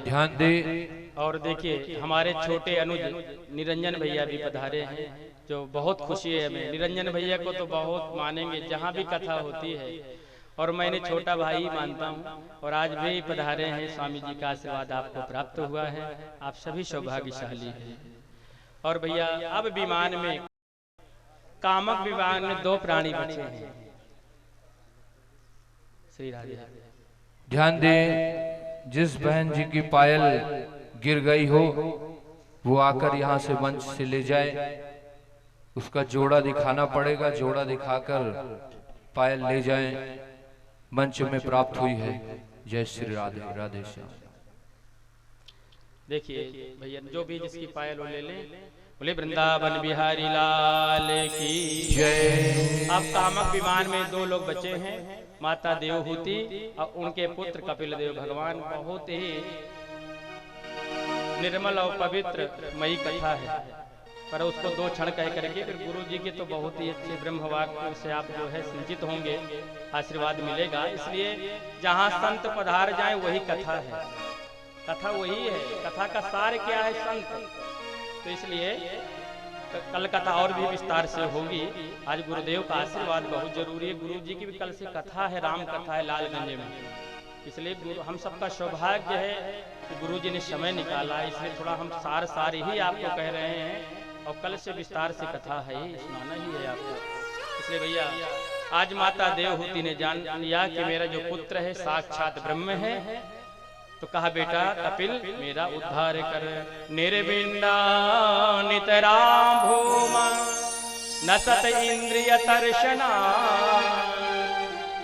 ध्यान दे। और देखिए हमारे छोटे अनुज निरंजन भैया भी पधारे हैं, जो बहुत खुशी है हमें। निरंजन भैया को तो बहुत मानेंगे जहाँ भी कथा होती है, और मैंने छोटा भाई मानता हूँ। और आज भी पधारे हैं, स्वामी जी का आशीर्वाद आपको प्राप्त हुआ है, आप सभी सौभाग्यशाली हैं। और भैया अब विमान में, कामक विमान में 2 प्राणी बचे हैं। श्री राधे। ध्यान दे, जिस बहन जी की पायल गिर गई हो वो आकर यहाँ से मंच से ले जाए, उसका जोड़ा दिखाना पड़ेगा, जोड़ा दिखाकर पायल ले जाए, मंच में प्राप्त हुई है। जय श्री राधे। राधे श्याम। देखिए भैया जो भी जिसकी पायल वो ले लें। बोले वृंदावन बिहारी लाल की जय। अब कामक विमान में 2 लोग बचे हैं, माता देवहूति और उनके पुत्र कपिल देव भगवान। बहुत ही निर्मल और पवित्र मई कथा है। पर उसको 2 क्षण कह करके फिर गुरु जी के तो बहुत ही अच्छे ब्रह्म वाक्य से आप जो है सिंचित होंगे, आशीर्वाद मिलेगा। इसलिए जहाँ संत पधार जाए वही कथा है, कथा वही है, कथा का सार क्या है संत। तो इसलिए कल कथा और भी विस्तार से होगी। आज गुरुदेव का आशीर्वाद बहुत जरूरी है। गुरु जी की भी कल से कथा है, राम कथा है लालगंज में। इसलिए हम सबका सौभाग्य है कि गुरु जी ने समय निकाला, इसलिए थोड़ा हम सार ही आपको कह रहे हैं और कल से विस्तार से कथा है, सुनाना ही है आपको। इसलिए भैया आज माता देवहूति ने जान लिया कि मेरा जो पुत्र है साक्षात ब्रह्म है, तो कहा बेटा कपिल मेरा उद्धार कर। निर्विंदा नितराम भूमा न सत इंद्रिय दर्शना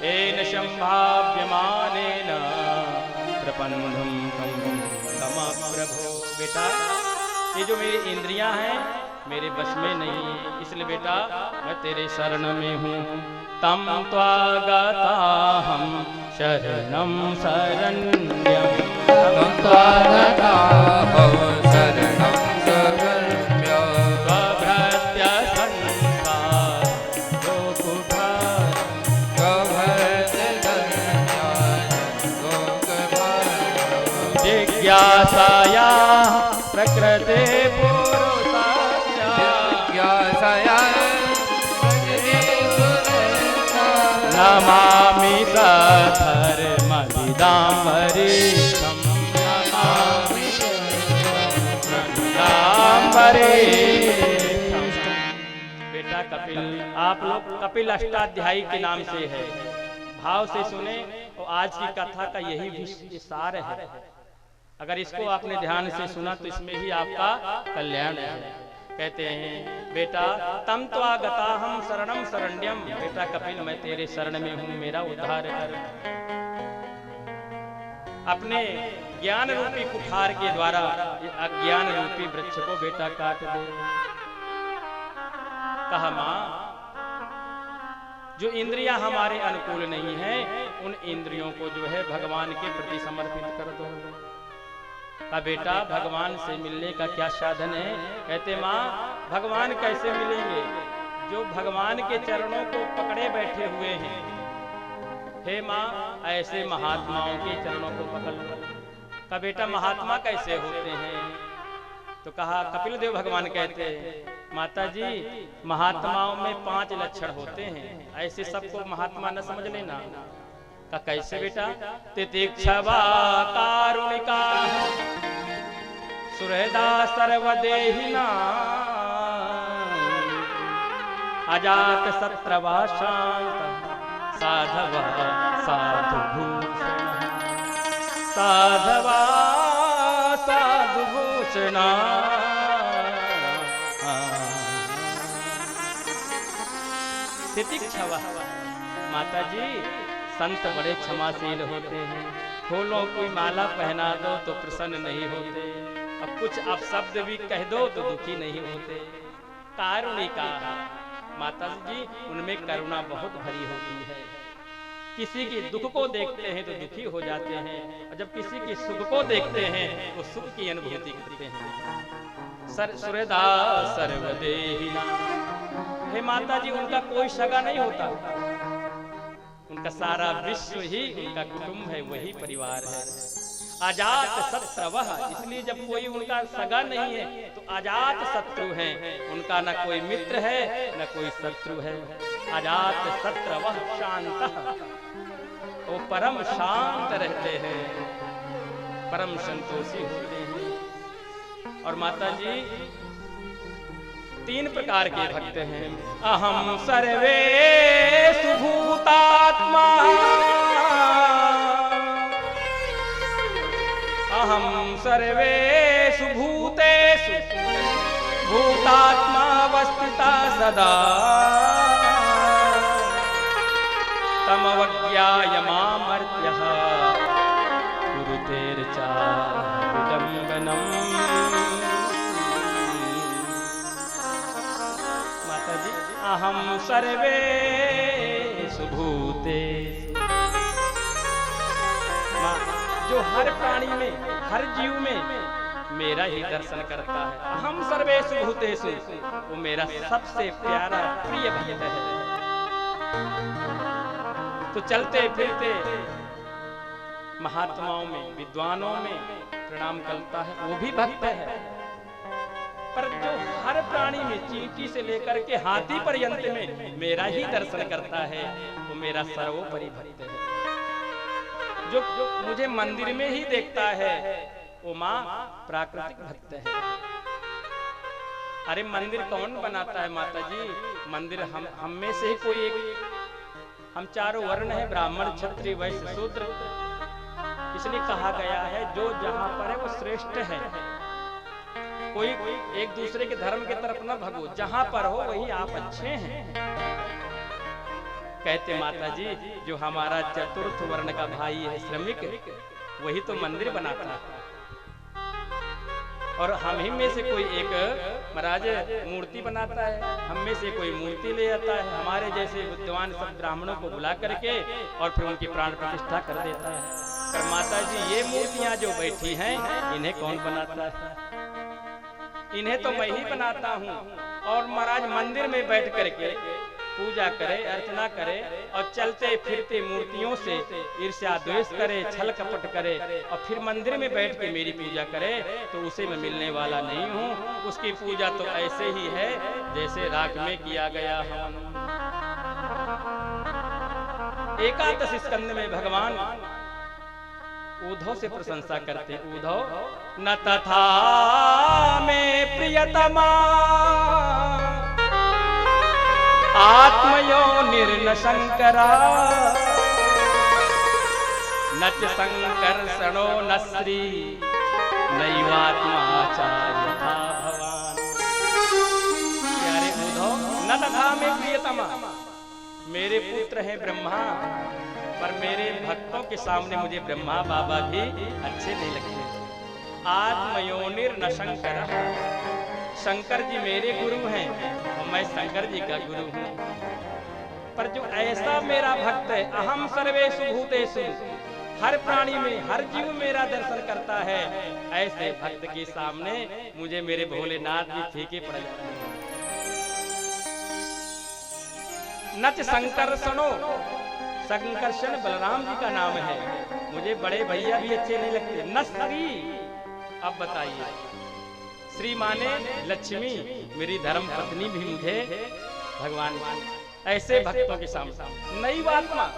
एन संभाव्यमानेन प्रपन्नम तम प्रभो। बेटा ये जो मेरी इंद्रियां हैं मेरे बस में नहीं है, इसलिए बेटा मैं तेरे शरण में हूँ। तम त्वागता हम शरणम शरण्यम, तम त्वागता हम शरणम शरण्यम, स्वभृत्य संसार लोकुभार, स्वभृत्य संसार लोकुभार, जिज्ञासाया प्रकृते पुरुषस्य, जिज्ञासाया नमामि सधर्मविदां वरिष्ठं, नमामि सधर्मविदां वरिष्ठं। बेटा कपिल, आप लोग कपिल अष्टाध्यायी के नाम से है, भाव से सुने तो आज की कथा का यही भी सार है। अगर इसको आपने ध्यान से सुना तो इसमें ही आपका कल्याण है। कहते हैं बेटा तम त्वागता हम शरणम शरण्यम, बेटा कपिल मैं तेरे शरण में हूँ, मेरा उद्धार कर। अपने ज्ञान रूपी कुठार के द्वारा अज्ञान रूपी वृक्ष को बेटा काट दे। कहा मां जो इंद्रियां हमारे अनुकूल नहीं हैं उन इंद्रियों को जो है भगवान के प्रति समर्पित कर दो। का बेटा भगवान से मिलने का क्या साधन है? कहते माँ भगवान कैसे मिलेंगे जो भगवान के चरणों को पकड़े बैठे हुए हैं। हे माँ ऐसे महात्माओं के चरणों को पकड़ लो। का बेटा महात्मा कैसे होते हैं? तो कहा कपिल देव भगवान कहते हैं माता जी महात्माओं में 5 लक्षण होते हैं, ऐसे सबको महात्मा न समझ लेना। का कैसे बेटा? तितिक्षवा कारुणिका सुहृदा सर्वदेहिना अजात शत्रवा शांत साधवा साधुभूषण साधवा साधुभूषणा। तितिक्षवा माता जी संत बड़े क्षमाशील होते हैं, फूलों की माला पहना दो तो प्रसन्न नहीं होते, अब कुछ अपशब्द भी कह दो तो दुखी नहीं होते। कारुणिका माता जी उनमें करुणा बहुत भरी होती है। किसी के दुख को देखते हैं तो दुखी हो जाते हैं और जब किसी के सुख को देखते हैं तो सुख की अनुभूति करते हैं। सुहृदा सर्वदेहिना, हे माता जी उनका कोई सगा नहीं होता, उनका सारा विश्व ही उनका कुटुंब है, वही परिवार है। अजात शत्रवः, इसलिए जब कोई उनका सगा नहीं है तो अजात शत्रु है, उनका न कोई मित्र है न कोई शत्रु है। अजात शत्रवः शांतः, वो परम शांत रहते हैं, परम संतोषी होते हैं। और माता जी 3 प्रकार के भक्त हैं। अहम सर्वेषु भूतात्मा, अहम सर्वेषु भूतेषु भूतात्मा वस्थिता सदा तमवज्ञाय मामर्त्यः कुरुतेर्चा विडम्बनम्। माता जी अहम सर्वेषु भूतेषु, जो हर प्राणी में हर जीव में मेरा ही दर्शन करता है। अहम सर्वेषु भूतेषु, वो मेरा सबसे प्यारा प्रिय भक्त है। तो चलते फिरते महात्माओं में, विद्वानों में प्रणाम करता है, वो भी भक्त है। पर जो हर प्राणी में, चींटी से लेकर के हाथी पर्यंत में मेरा ही दर्शन करता है, वो मेरा सर्वोपरि भक्त है। जो मुझे मंदिर में ही देखता है, वो माँ प्राकृतिक भक्त है। अरे मंदिर कौन बनाता है माता जी? मंदिर हम में से ही कोई एक, हम चारों वर्ण है, ब्राह्मण क्षत्रिय वैश्य शूद्र, इसलिए कहा गया है जो जहां पर है वो श्रेष्ठ है। कोई एक दूसरे के धर्म की तरफ न भगो, जहां पर हो वही आप अच्छे हैं। कहते माता जी जो हमारा चतुर्थ वर्ण का भाई है श्रमिक, वही तो मंदिर बनाता है। और हम ही में से कोई एक महाराज मूर्ति बनाता है, हम में से कोई मूर्ति ले आता है, हमारे जैसे विद्वान सब ब्राह्मणों को बुला करके और फिर उनकी प्राण प्रतिष्ठा कर देता है। पर माता जी ये मूर्तियां जो बैठी हैं, इन्हें कौन बनाता है? इन्हें तो मैं ही बनाता हूँ। और महाराज मंदिर में बैठ करके पूजा करे, अर्चना करे, और चलते फिरते मूर्तियों से ईर्ष्या द्वेष करे, छल कपट करे, और फिर मंदिर में बैठ के मेरी पूजा करे, तो उसे मैं मिलने वाला नहीं हूँ। उसकी पूजा तो ऐसे ही है जैसे राग में किया गया हवन। एकादश स्कंद में भगवान उद्धव से प्रशंसा करते, उद्धव न तथा में प्रियतमा आत्मयोनिर्न शंकरा, न च संकर्षणो न श्री नैवात्माचार्य था भवान। प्यारे उद्धव, न तथा में प्रियतमा, मेरे पुत्र हैं ब्रह्मा, पर मेरे भक्तों के सामने मुझे ब्रह्मा बाबा भी अच्छे नहीं लगते। आत्मयोनिर न शंकर, शंकर जी मेरे गुरु हैं और मैं शंकर जी का गुरु हूँ। पर जो ऐसा मेरा भक्त है, अहम सर्वेषु भूतेषु, हर प्राणी में, हर जीव मेरा दर्शन करता है, ऐसे भक्त के सामने मुझे मेरे भोलेनाथ भी फीके पड़ जाते हैं। नच संकर्षणो, संकर्षण बलराम जी का नाम है, मुझे बड़े भैया भी अच्छे नहीं लगते। न श्री, अब बताइए, श्री माने लक्ष्मी, मेरी धर्म पत्नी भी मुझे भगवान, ऐसे भक्तों के सामने नैवात्मा,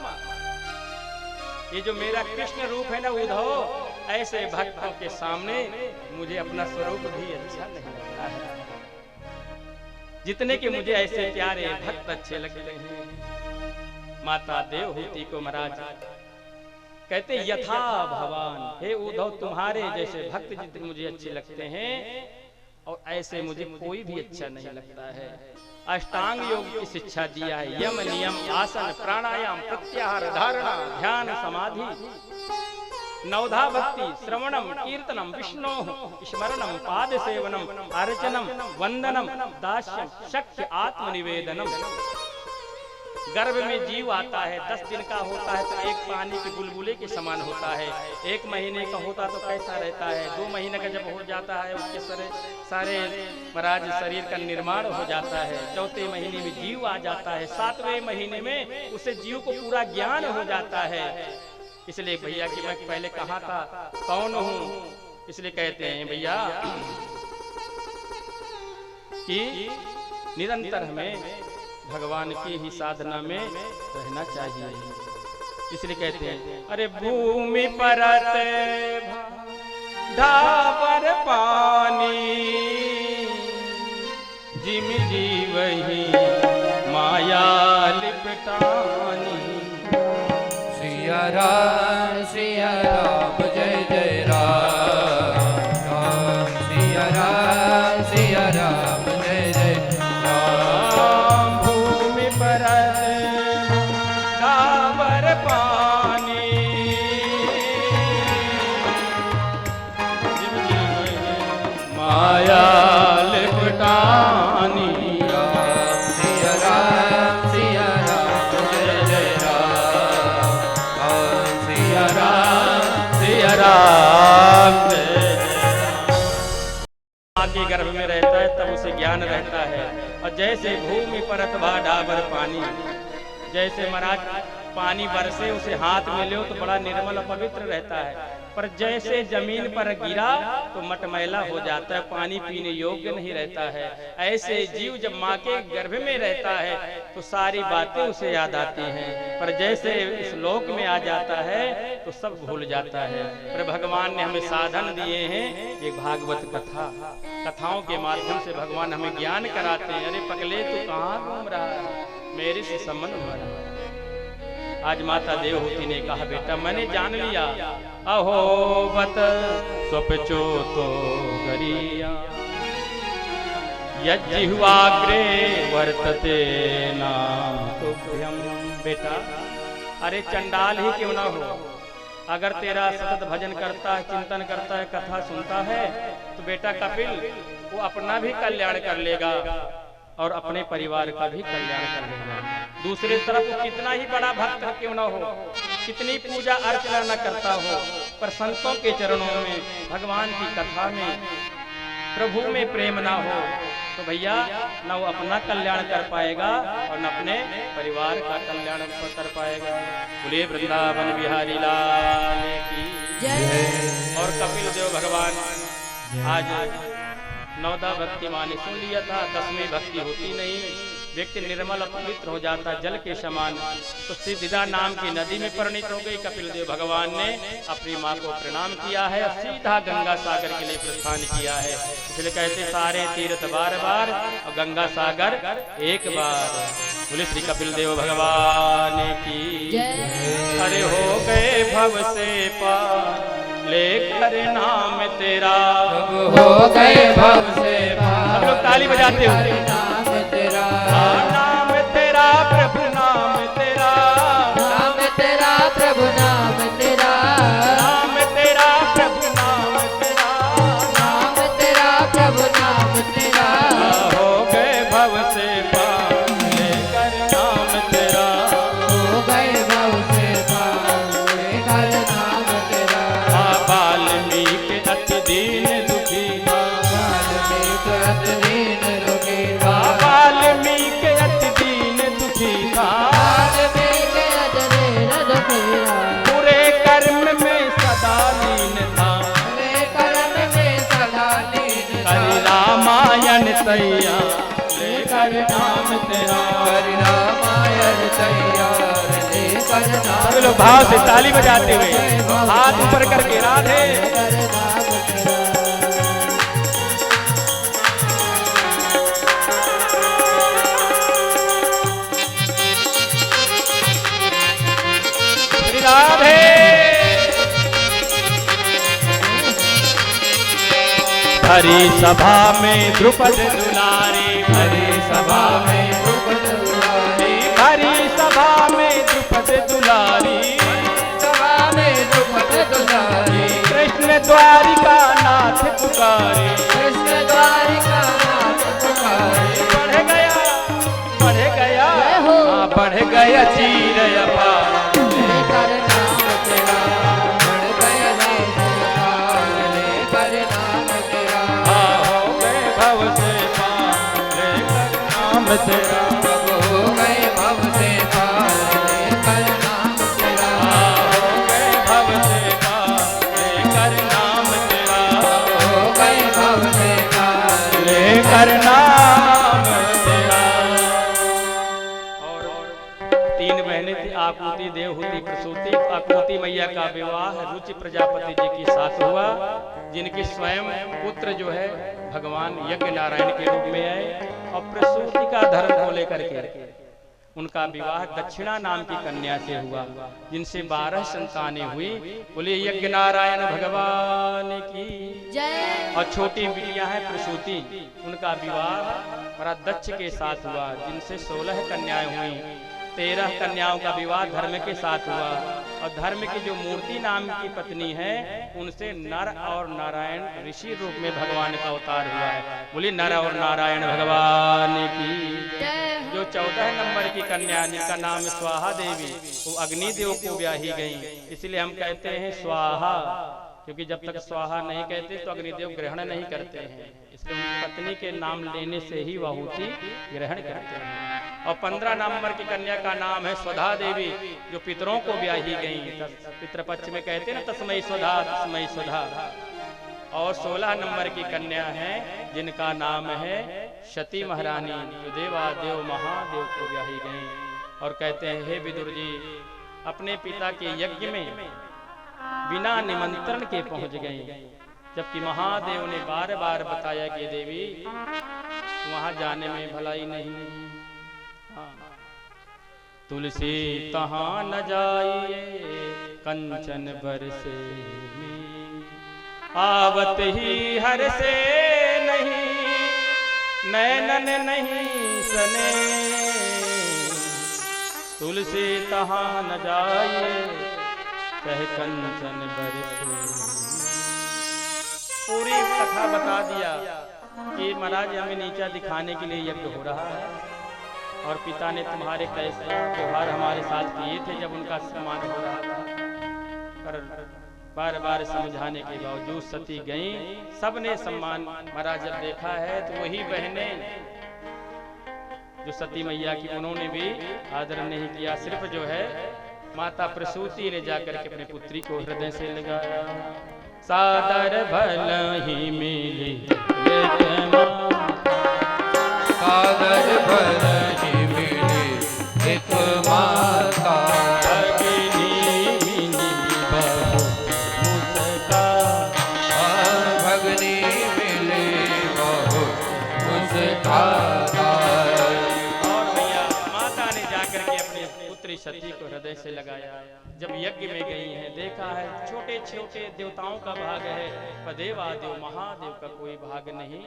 ये जो मेरा कृष्ण रूप है ना उद्धव, ऐसे भक्तों के सामने मुझे अपना स्वरूप भी अच्छा नहीं लगता है। जितने के मुझे ऐसे प्यारे भक्त अच्छे लगते हैं। माता देवहूति को महाराज कहते यथा भगवान, हे उद्धव तुम्हारे जैसे भक्त जितने मुझे अच्छे लगते हैं, और ऐसे मुझे कोई भी अच्छा नहीं लगता है। अष्टांग योग की शिक्षा दिया है, यम नियम आसन प्राणायाम प्रत्याहार धारणा ध्यान समाधि, नवधा भक्ति श्रवणम कीर्तनम विष्णो स्मरणम पाद सेवनम अर्चनम वंदनम दास्यम शक्य आत्मनिवेदनम। गर्भ में जीव आता है, 10 दिन का होता है तो एक पानी के बुलबुले के समान होता है, 1 महीने का होता तो कैसा रहता है, 2 महीने का जब हो जाता है उसके सारे महाराज शरीर का निर्माण हो जाता है, 4थे महीने में जीव आ जाता है, 7वें महीने में उसे जीव को पूरा ज्ञान हो जाता है। इसलिए भैया कि मैं पहले कहा था कौन हूँ, इसलिए कहते हैं भैया कि निरंतर हमें भगवान की ही साधना में रहना चाहिए। इसलिए कहते हैं अरे भूमि परत ढापर पानी, जिम जीव ही माया लिपटानी। सिया राम जय जय राम, राम सिया राम जय जय राम। भूमि परत ढापर पानी, जिम जीव ही माया लिपटानी। सिया राम जय जय राम, राम गर्भ में रहता है तब उसे ज्ञान रहता है। और जैसे भूमि परत भा डाबर पानी, जैसे महाराज पानी बरसे उसे हाथ में लो तो बड़ा निर्मल और पवित्र रहता है, पर जैसे जमीन पर गिरा तो मटमैला हो जाता है, पानी पीने योग्य नहीं रहता है। ऐसे जीव जब माँ के गर्भ में रहता है तो सारी बातें उसे याद आती हैं, पर जैसे इस लोक में आ जाता है तो सब भूल जाता है। पर भगवान ने हमें साधन दिए हैं, एक भागवत कथा, कथाओं के माध्यम से भगवान हमें ज्ञान कराते हैं। अरे पगले तू कहाँ घूम रहा है, मेरे से संबंध हो रहा है। आज माता देवहूति ने कहा बेटा मैंने जान लिया, अहो बत स्वपचो तो गरिया यज्जिह्वाग्रे वर्तते नाम तुभ्यम। बेटा अरे चंडाल ही क्यों ना हो, अगर तेरा सतत भजन करता है, चिंतन करता है, कथा सुनता है तो बेटा कपिल वो अपना भी कल्याण कर लेगा और अपने परिवार का भी कल्याण कर लेगा। दूसरी तरफ वो कितना ही बड़ा भक्त क्यों ना हो, कितनी पूजा अर्चना न करता हो, पर संतों के चरणों में, भगवान की कथा में, प्रभु में प्रेम ना हो तो भैया न वो अपना कल्याण कर पाएगा और न अपने परिवार का कल्याण कर पाएगा। बोले वृंदावन बिहारी लाल की जय। और कपिल देव भगवान आज 9 भक्ति माने सुन लिया था, 10वीं भक्ति होती नहीं, व्यक्ति निर्मल पवित्र हो जाता जल के समान, तो सिद्धिदा नाम की नदी में परिणित हो गई। कपिल देव भगवान ने अपनी माँ को प्रणाम किया है और सीधा गंगा सागर के लिए प्रस्थान किया है। इसलिए कहते सारे तीर्थ बार बार और गंगा सागर एक बार। बोले श्री कपिल देव भगवान की जय। अरे हो गए भव से पार लेकर नाम तेरा, हो गए भव से पार, हम लोग ताली बजाते हुए नाम तेरा, नाम तेरा प्रभु नाम तेरा, नाम तेरा प्रभु नाम तेरा, नाम तेरा प्रभु नाम तेरा, नाम तेरा प्रभु नाम तेरा। हो गए भव से पार लेकर नाम तेरा, हो गए भव से पार लेकर नाम तेरा। वाल्मीकि अति दीन दुखी था, वाल्मीकि अति दीन दुखी था, वाल्मीकि अति दीन दुखी था, वाल्मीकि अति दीन दुखी था, पूरे कर्म में सदा लीन था, पूरे कर्म में सदा लीन था। हरि रामायण तैया लेकर नाम तेरा, हरि रामायण तैयार लेकर नाम सब लोग भाव से ताली बजाते हुए हाथ ऊपर करके राधे। तेरा नाम तेरा। श्री राधे। हरि सभा में द्रुपद दुलारी, हरि सभा में द्रुपद दुलारी, हरि सभा में द्रुपद दुलारी, सभा में द्रुपद दुलारी, कृष्ण द्वारिका नाथ पुकारे, कृष्ण द्वारिका नाथ पुकारे। बढ़ गया हाँ, बढ़ गया चीर अपार लेकर नाम तेरा, बढ़ गए भव से पार लेकर नाम तेरा। हाँ, हो गए भव से पार लेकर नाम तेरा, हो गए भव से पार लेकर नाम तेरा। हाँ, हो गए भव से पार लेकर नाम तेरा, हो गए भव से पार लेकर नाम तेरा। और 3 बहनें थी, आकुति, देवहूति, प्रसूति। आकुति मैया का विवाह रुचि प्रजापति जी के साथ हुआ, जिनके स्वयं पुत्र जो है भगवान यज्ञ नारायण के रूप में आए, और प्रसूति का धर्म को लेकर के उनका विवाह दक्षिणा नाम की कन्या से हुआ, जिनसे 12 संतानें हुई। बोले यज्ञ नारायण भगवान की जय। और छोटी बिटिया है प्रसूति, उनका विवाह बड़ा दक्ष के साथ हुआ, जिनसे 16 कन्याएं हुई। 13 कन्याओं का विवाह धर्म के साथ हुआ, और धर्म की जो मूर्ति नाम की पत्नी है उनसे नर और नारायण ऋषि रूप में भगवान का अवतार हुआ है। बोली नर और नारायण भगवान की। जो 14 नंबर की कन्या जिनका नाम स्वाहा देवी, वो अग्निदेव को ब्याही गई, इसलिए हम कहते हैं स्वाहा क्योंकि जब तक स्वाहा नहीं कहते तो अग्निदेव ग्रहण नहीं करते हैं, इसलिए उनकी पत्नी के नाम लेने से ही आहुति ग्रहण करते हैं। और 15 नंबर की कन्या का नाम है स्वधा देवी, जो पितरों को ब्याही गई। पितृपक्ष में कहते हैं ना तस्मै स्वधा तस्मै स्वधा। और 16 नंबर की कन्या है जिनका नाम है सती महारानी, जो देवादेव महादेव को ब्याही गई। और कहते हैं हे विदुर जी, अपने पिता के यज्ञ में बिना निमंत्रण के पहुंच गई, जबकि महादेव ने बार बार बताया कि देवी वहां जाने में भलाई नहीं। हाँ। तुलसी तहां न जाइए कंचन बरसे आवत ही हर से नहीं, नैनन नहीं सने। तुलसी तहां न जाइए कह कंचन बरसे। पूरी कथा बता दिया कि महाराज हमें नीचा दिखाने के लिए यज्ञ हो रहा है, और पिता ने तुम्हारे कैसे व्यवहार हमारे साथ किए थे जब उनका सम्मान हो रहा था। पर बार बार समझाने के बावजूद सती गई, सबने सम्मान महाराज जब देखा है तो वही बहनें जो सती मैया की उन्होंने भी आदर नहीं किया। सिर्फ जो है माता प्रसूति ने जाकर के अपनी पुत्री को हृदय से लगाया। सादर भल ही मिली सादर भल ही मिली एक माता, भगनी मिली बहु मुस्काता। और भैया माता ने जाकर के अपनी पुत्री सती को हृदय से लगाया। जब यज्ञ में गई हैं देखा है छोटे छोटे देवताओं का भाग है, पर देवादेव महादेव का कोई भाग नहीं।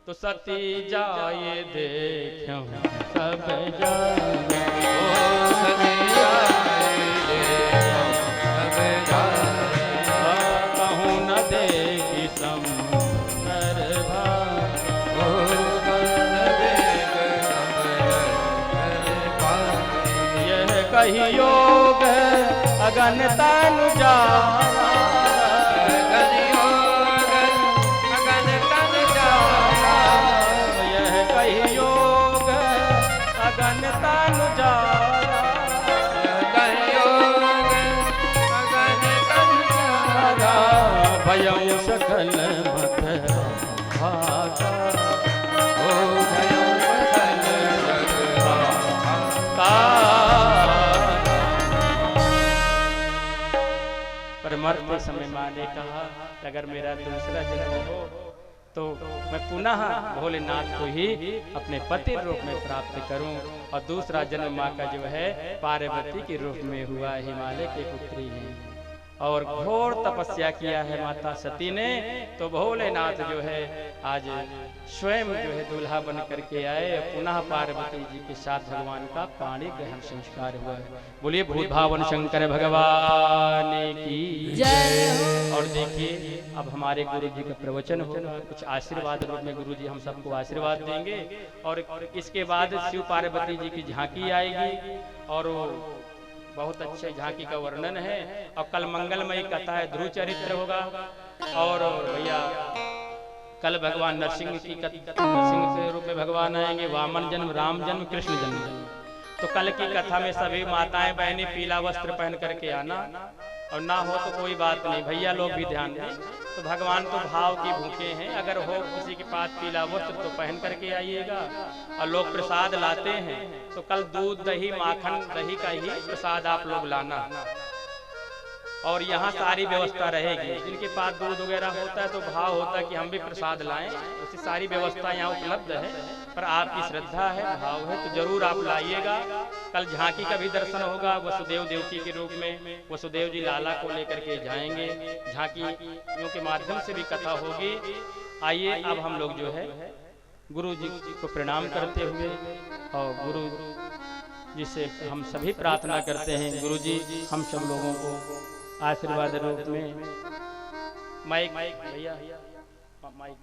तो सती जाए देखूं सब जाए, ओ सती जाए देखूं सब जाए, कहूँ न देखी समर भाग, ओ न देख समर पाए। यह कही योग अगन तनु जाना, अगन योग अगन तनु जाना, यह कही योग अगन तनु जाना, अगन योग अगन तनु जाना, भयं सकल मत भागा, ओ भयं सकल जग भागा। पर मरते समय माँ ने कहा अगर मेरा दूसरा जन्म हो तो मैं पुनः भोलेनाथ को ही अपने पति रूप में प्राप्त करूं। और दूसरा जन्म माँ का जो है पार्वती के रूप में हुआ, हिमालय के पुत्री हैं। और घोर तपस्या किया है माता सती ने, तो भोलेनाथ जो है आज स्वयं जो है दूल्हा बन करके आए, पुनः पार्वती जी के साथ भगवान का पाणी ग्रहण संस्कार हुआ है। बोलिए भूत भावन शंकर भगवान की जय। और देखिए अब हमारे गुरु जी का प्रवचन होगा, कुछ आशीर्वाद रूप में गुरु जी हम सबको आशीर्वाद देंगे। और इसके बाद शिव पार्वती जी की झांकी आएगी, और बहुत अच्छे झांकी का वर्णन है। और कल मंगलमयी कथा है, ध्रुव चरित्र होगा। और भैया कल भगवान नरसिंह की नरसिंह के रूप में भगवान आएंगे, वामन जन्म, राम जन्म, कृष्ण जन्म। तो कल की कथा में सभी माताएं बहनें पीला वस्त्र पहन करके आना, और ना हो तो कोई बात नहीं, भैया लोग भी ध्यान दें। तो भगवान तो भाव की भूखे हैं, अगर हो किसी के पास पीला वस्त्र तो पहन करके आइएगा। और लोग प्रसाद लाते हैं तो कल दूध दही माखन दही का ही प्रसाद आप लोग लाना। और यहाँ सारी व्यवस्था रहेगी, जिनके पास दूध वगैरह होता है तो भाव होता है कि हम भी प्रसाद लाएं, उसकी सारी व्यवस्था यहाँ उपलब्ध है। पर आपकी श्रद्धा है, भाव है, तो जरूर आप लाइएगा। कल झांकी का भी दर्शन होगा, वसुदेव देवकी के रूप में वसुदेव जी लाला को लेकर के जाएंगे, झांकियों के माध्यम से भी कथा होगी। आइए अब हम लोग जो है गुरु जी को प्रणाम करते हुए और गुरु जी से हम सभी प्रार्थना करते हैं, गुरु जी हम सब लोगों को आशीर्वाद रूप में माइक भैया माइक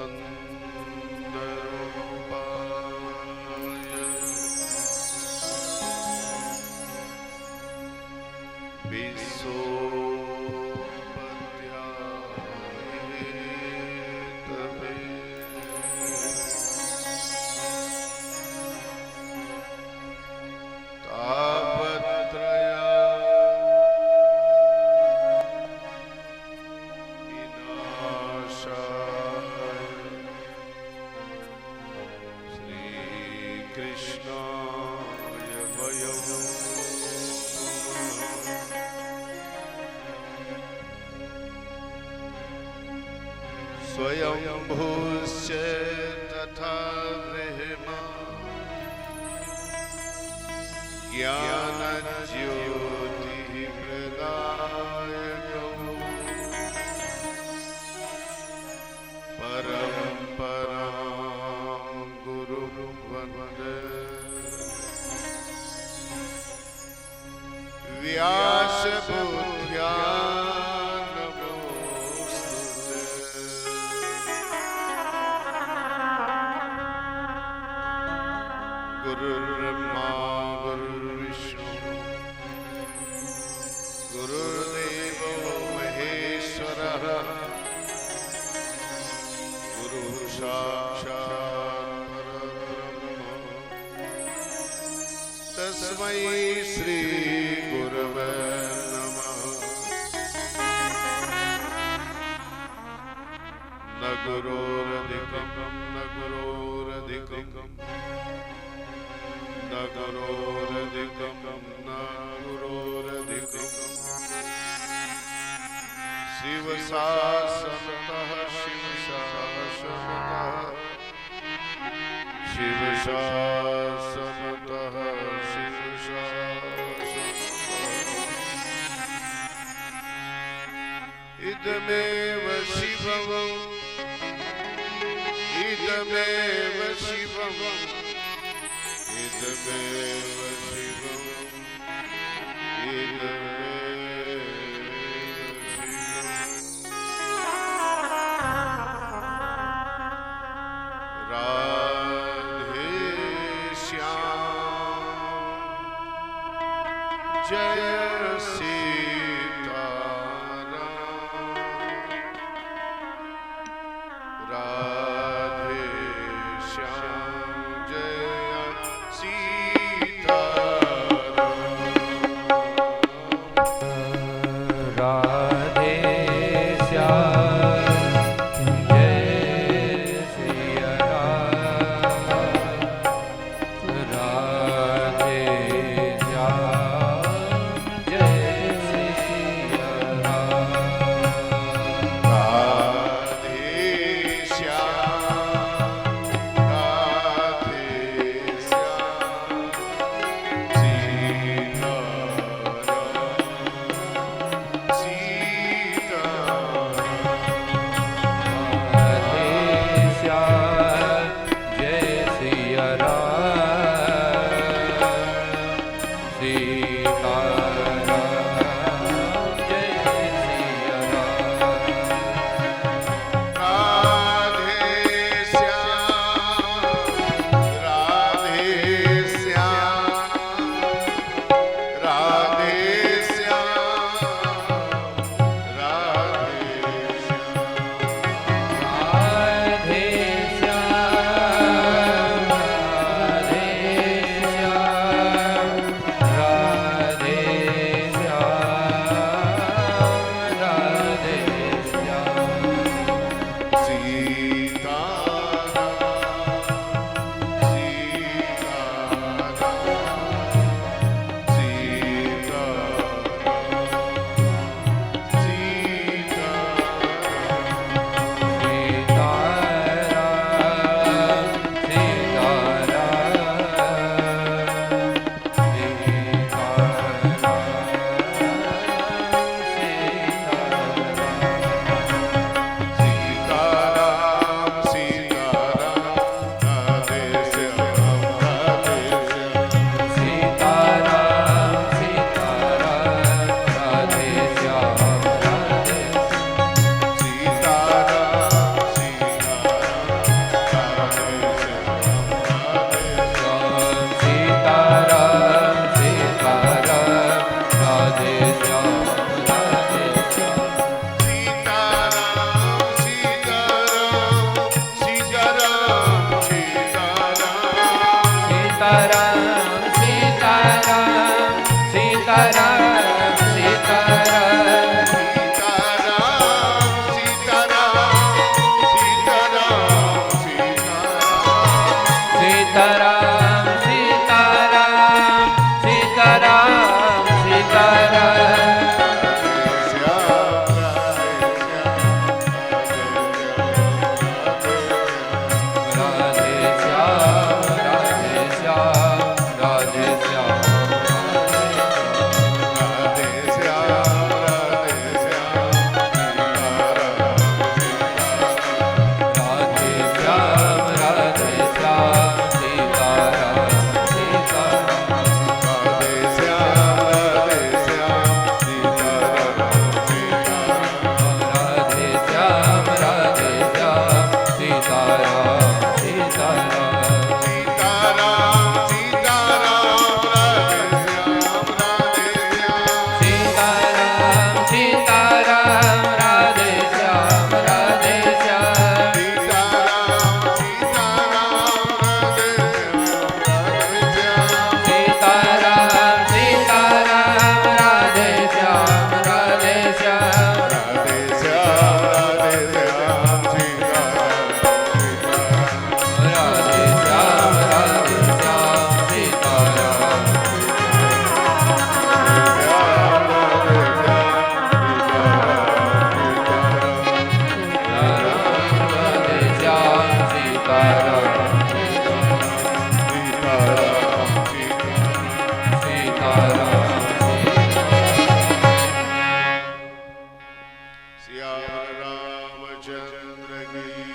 सच्चिदानंद रूपाय विश्वोपध्यायेतवे स्वयंभूश्च तथा ब्रह्मा ज्ञानज्योतिः प्रदायकौ परम्परां गुरुं वन्दे व्यासबुद्ध्या गुरुर्ब्रह्मा गुरुर्विष्णु गुरुर्देवो महेश्वरः गुरुः साक्षात् परब्रह्म तस्मै श्री गुरवे नमः। न गुरोरधिकं न गुरोरधिकं न गुरोरधिकं न गुरोरधिकं शिवशासनतः शिवशासनतः शिवशासनतः शिवशासनतः इदमेव शिवम् इदमेव शिवम् इदमेव शिवम् इदमेव शिवम् राधे श्याम जय सीताराम राधे श्याम जय राधे श्याम जय सिया राम राधे श्याम जय सिया राम राधे श्याम सीताराम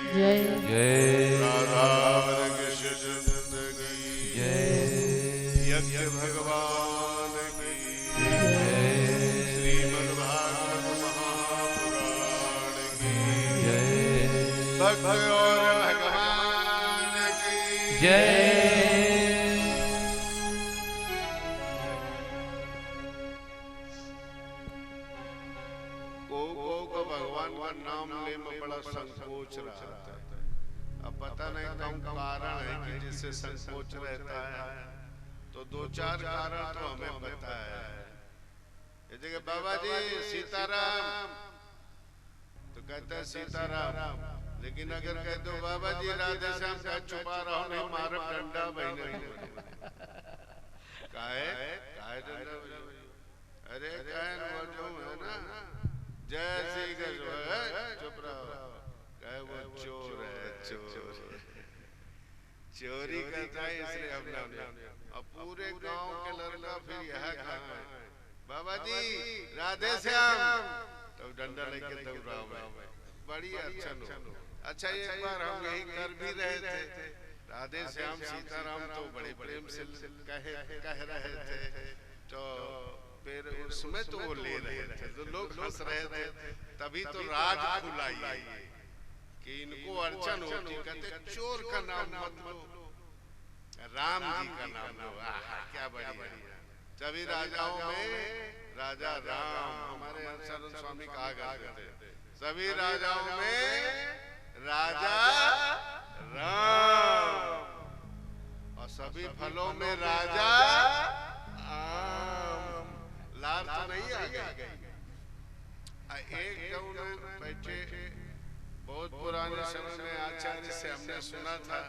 जय जय राधा कृष्ण जिंदगी जय यज्ञ भगवान की जय श्रीमद् भागवत महापुराण की जय भक्त और भगवान की जय को भगवान का नाम ले में बड़ा संकोच रहता है। अब पता नहीं कौन कारण है कि जिससे संकोच रहता है, तो दो चार कारण तो हमें पता है। ये जगह बाबा जी सीताराम तो कहते हैं सीताराम, लेकिन अगर कह दो बाबा जी राधे श्याम का छुपा रहो नहीं मारो डंडा बहने काहे काहे डंडा बहने, अरे काहे बोल जो है ना जय श्री कृष्ण चुप रहो, कहे वो चोर है चोर चोरी करता है इसलिए हम अब पूरे गांव के लड़का फिर यह कहा बाबा जी राधे श्याम तो डंडा लेके दौड़ा बड़ी अच्छा एक बार हम यही कर भी रहे थे, राधे श्याम सीताराम तो बड़े प्रेम से कह रहे थे, तो फिर उसमें तो वो ले रहे थे तो लोग हंस रहे थे, तभी तो राज खुलाई कि इनको अड़चन होती, कहते चोर का नाम मत लो, राम जी का नाम लो। क्या बढ़िया, सभी राजाओं में राजा राम, हमारे शरण स्वामी कहा करते थे सभी राजाओं में राजा राम, और सभी फलों में राजा आम। लार तो नहीं आ गई। एक बैठे बहुत पुराने समय में आचार्य से हमने सुना था,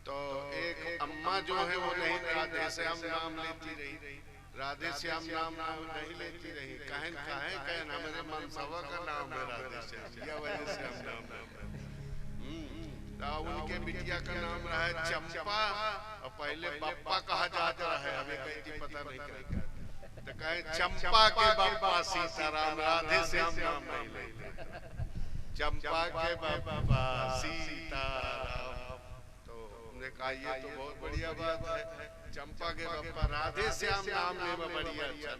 तो एक अम्मा जो है वो नहीं राधे श्याम नाम लेती रही, राधे श्याम नाम नहीं लेती रही, कहन हमारे मनसवा का नाम है राधे श्याम, या वजह से हम नाम उनके बिटिया का नाम रहा है चंपा, और पहले बप्पा कहा जाता है, हमें कहीं पता नहीं क्या, तो कहे चंपा के बप्पा सीताराम, राधे श्याम नाम नहीं लेते, चंपा के बप्पा सीताराम। तो हमने कहा ये तो बहुत बढ़िया बात है, चंपा के बप्पा राधे श्याम नाम में बढ़िया अच्छा।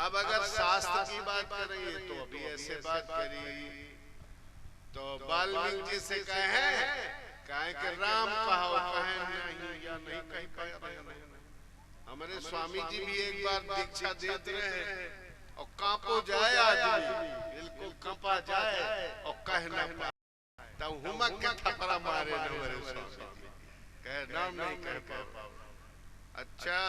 अब अगर शास्त्र की बात करेंगे तो अभी ऐसे बात करी तो वाल्मीकि जी से कहे कि राम कहो, कहे नहीं या नहीं कहीं पाया। हमारे स्वामी जी भी एक बार दीक्षा देते रहे और कांपो जाए आदमी, बिल्कुल कांपा जाए और कहना पाए, तब हुमक के थपड़ा मारे न हमारे स्वामी, कहे नाम नहीं कह पाओ। अच्छा,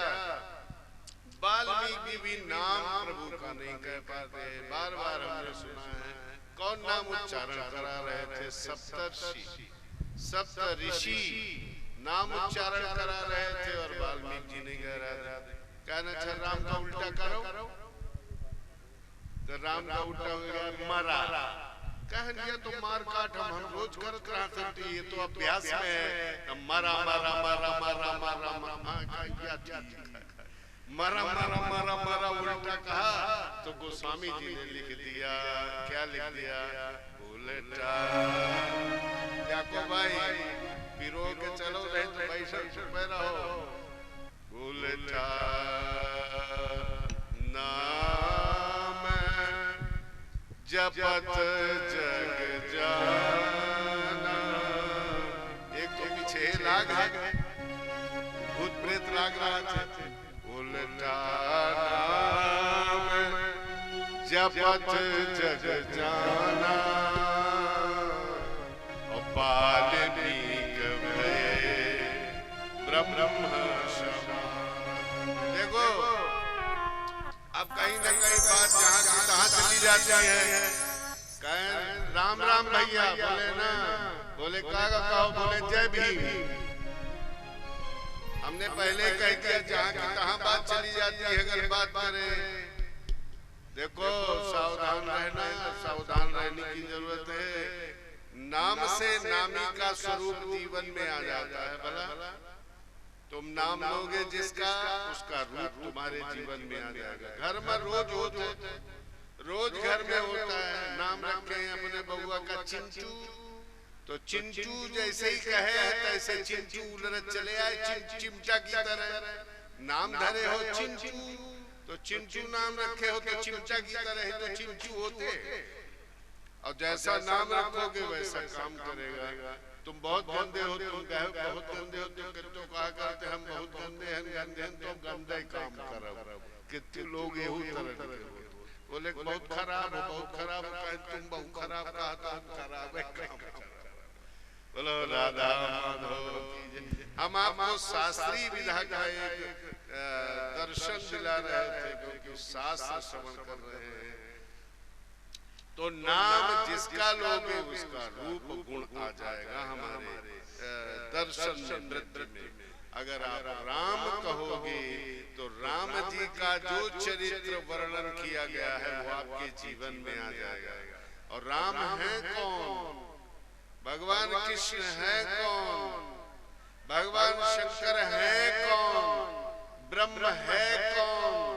वाल्मीकि भी नाम प्रभु का नहीं कह पाते, बार बार हमने सुना है। कौन नाम उच्चारण करा रहे थे? सप्तर्षि, सप्त ऋषि नाम उच्चारण करा रहे थे और वाल्मीकि जी नहीं कह रहे थे। कहना अच्छा राम का उल्टा करो, तो राम का उल्टा हो गया मरा, कह दिया तो मार काट हम रोज करते रहते, ये तो अभ्यास में है, मरा मरा मरा मरा मरा मरा मरा मरा मरा मरा उल्टा कहा, तो गोस्वामी जी ने लिख दिया, क्या लिख दिया? उल्टा। याको भाई पिरो के चलो रहे तो पैसा छुपे रहो, उल्टा नाम जपत जग जाना। एक तो पीछे लाग है, भूत प्रेत लाग रहा थे, उल्टा नाम जपत जग जाना, और बाल्मीक भये ब्रह्म समान। देखो अब कहीं न कहीं बात जहाँ की तहाँ चली जाती है, कहें राम राम भैया, बोले ना, बोले कहो, बोले जय भीम। हमने पहले कह दिया जहाँ की तहाँ बात चली जाती है, अगर बात करें। देखो सावधान रहना, सावधान रहने की जरूरत है। नाम से नामी का स्वरूप जीवन में आ जाता है। भला तुम नाम लोगे जिसका, उसका रूप तुम्हारे जीवन में आ जाएगा। घर में रोज होते, रोज घर में होता है, नाम रखे हैं अपने बउआ का चिंटू, तो चिंचू जैसे ही कहे तैसे चिंचू उलट चले आए, चिमटा की तरह। नाम धरे हो चिंचू तो चिंचू नाम रखे हो तो चिमटा की तरह ही तो चिंचू होते। और जैसा नाम रखोगे वैसा काम करेगा। तुम बहुत गंदे हो, तुम कहो बहुत गंदे हो, तो कहा करते हम बहुत गंदे हैं, गंदे हैं, तो गंदे काम करो। कितने लोग यही तरह के बोले बहुत खराब हो, बहुत खराब हो, कहे तुम बहुत खराब कहा तो खराब है काम। बोलो राधा माधव। हम आपको शास्त्रीय विधा का एक दर्शन दिला रहे थे, क्योंकि शास्त्र श्रवण कर रहे हैं तो नाम जिसका लोगे उसका रूप गुण आ जाएगा हमारे दर्शन नृत्य में। अगर आप राम कहोगे तो राम जी का जो चरित्र वर्णन किया गया है वो आपके जीवन में आ जाएगा। और राम है कौन? भगवान कृष्ण है कौन? भगवान शंकर है कौन? ब्रह्म है कौन?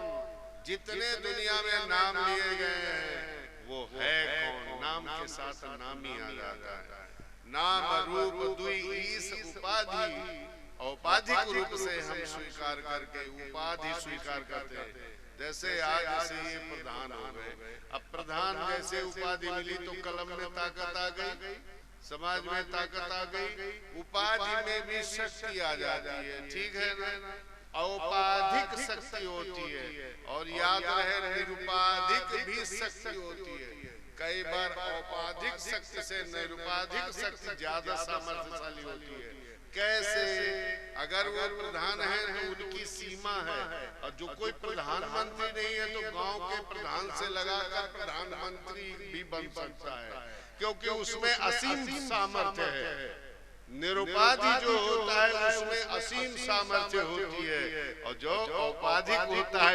जितने दुनिया में नाम लिए गए हैं वो है कौन? नाम के साथ नाम ही आ जाता है। नाम रूप दुई ईस उपाधि। औपाधिक रूप से हम स्वीकार करके उपाधि स्वीकार करते हैं। जैसे आज से ये प्रधान हो गए, अब प्रधान जैसे उपाधि मिली तो कलम में ताकत आ गई, समाज में ताकत आ गई, उपाधि में भी शक्ति आ जाती है। ठीक है ना? औपाधिक शक्ति होती है और याद रहे निरुपाधिक भी शक्ति होती है। कई बार औपाधिक शक्ति से निरुपाधिक शक्ति ज्यादा सामर्थ्यशाली होती है। कैसे? अगर वो प्रधान है तो उनकी सीमा है, और जो कोई प्रधानमंत्री नहीं है तो गांव के प्रधान से लगाकर प्रधानमंत्री भी बन सकता है, क्योंकि उसमें असीम सामर्थ्य है। निरुपाधि जो होता है उसमें असीम सामर्थ्य होती है, और जो औपाधिक होता है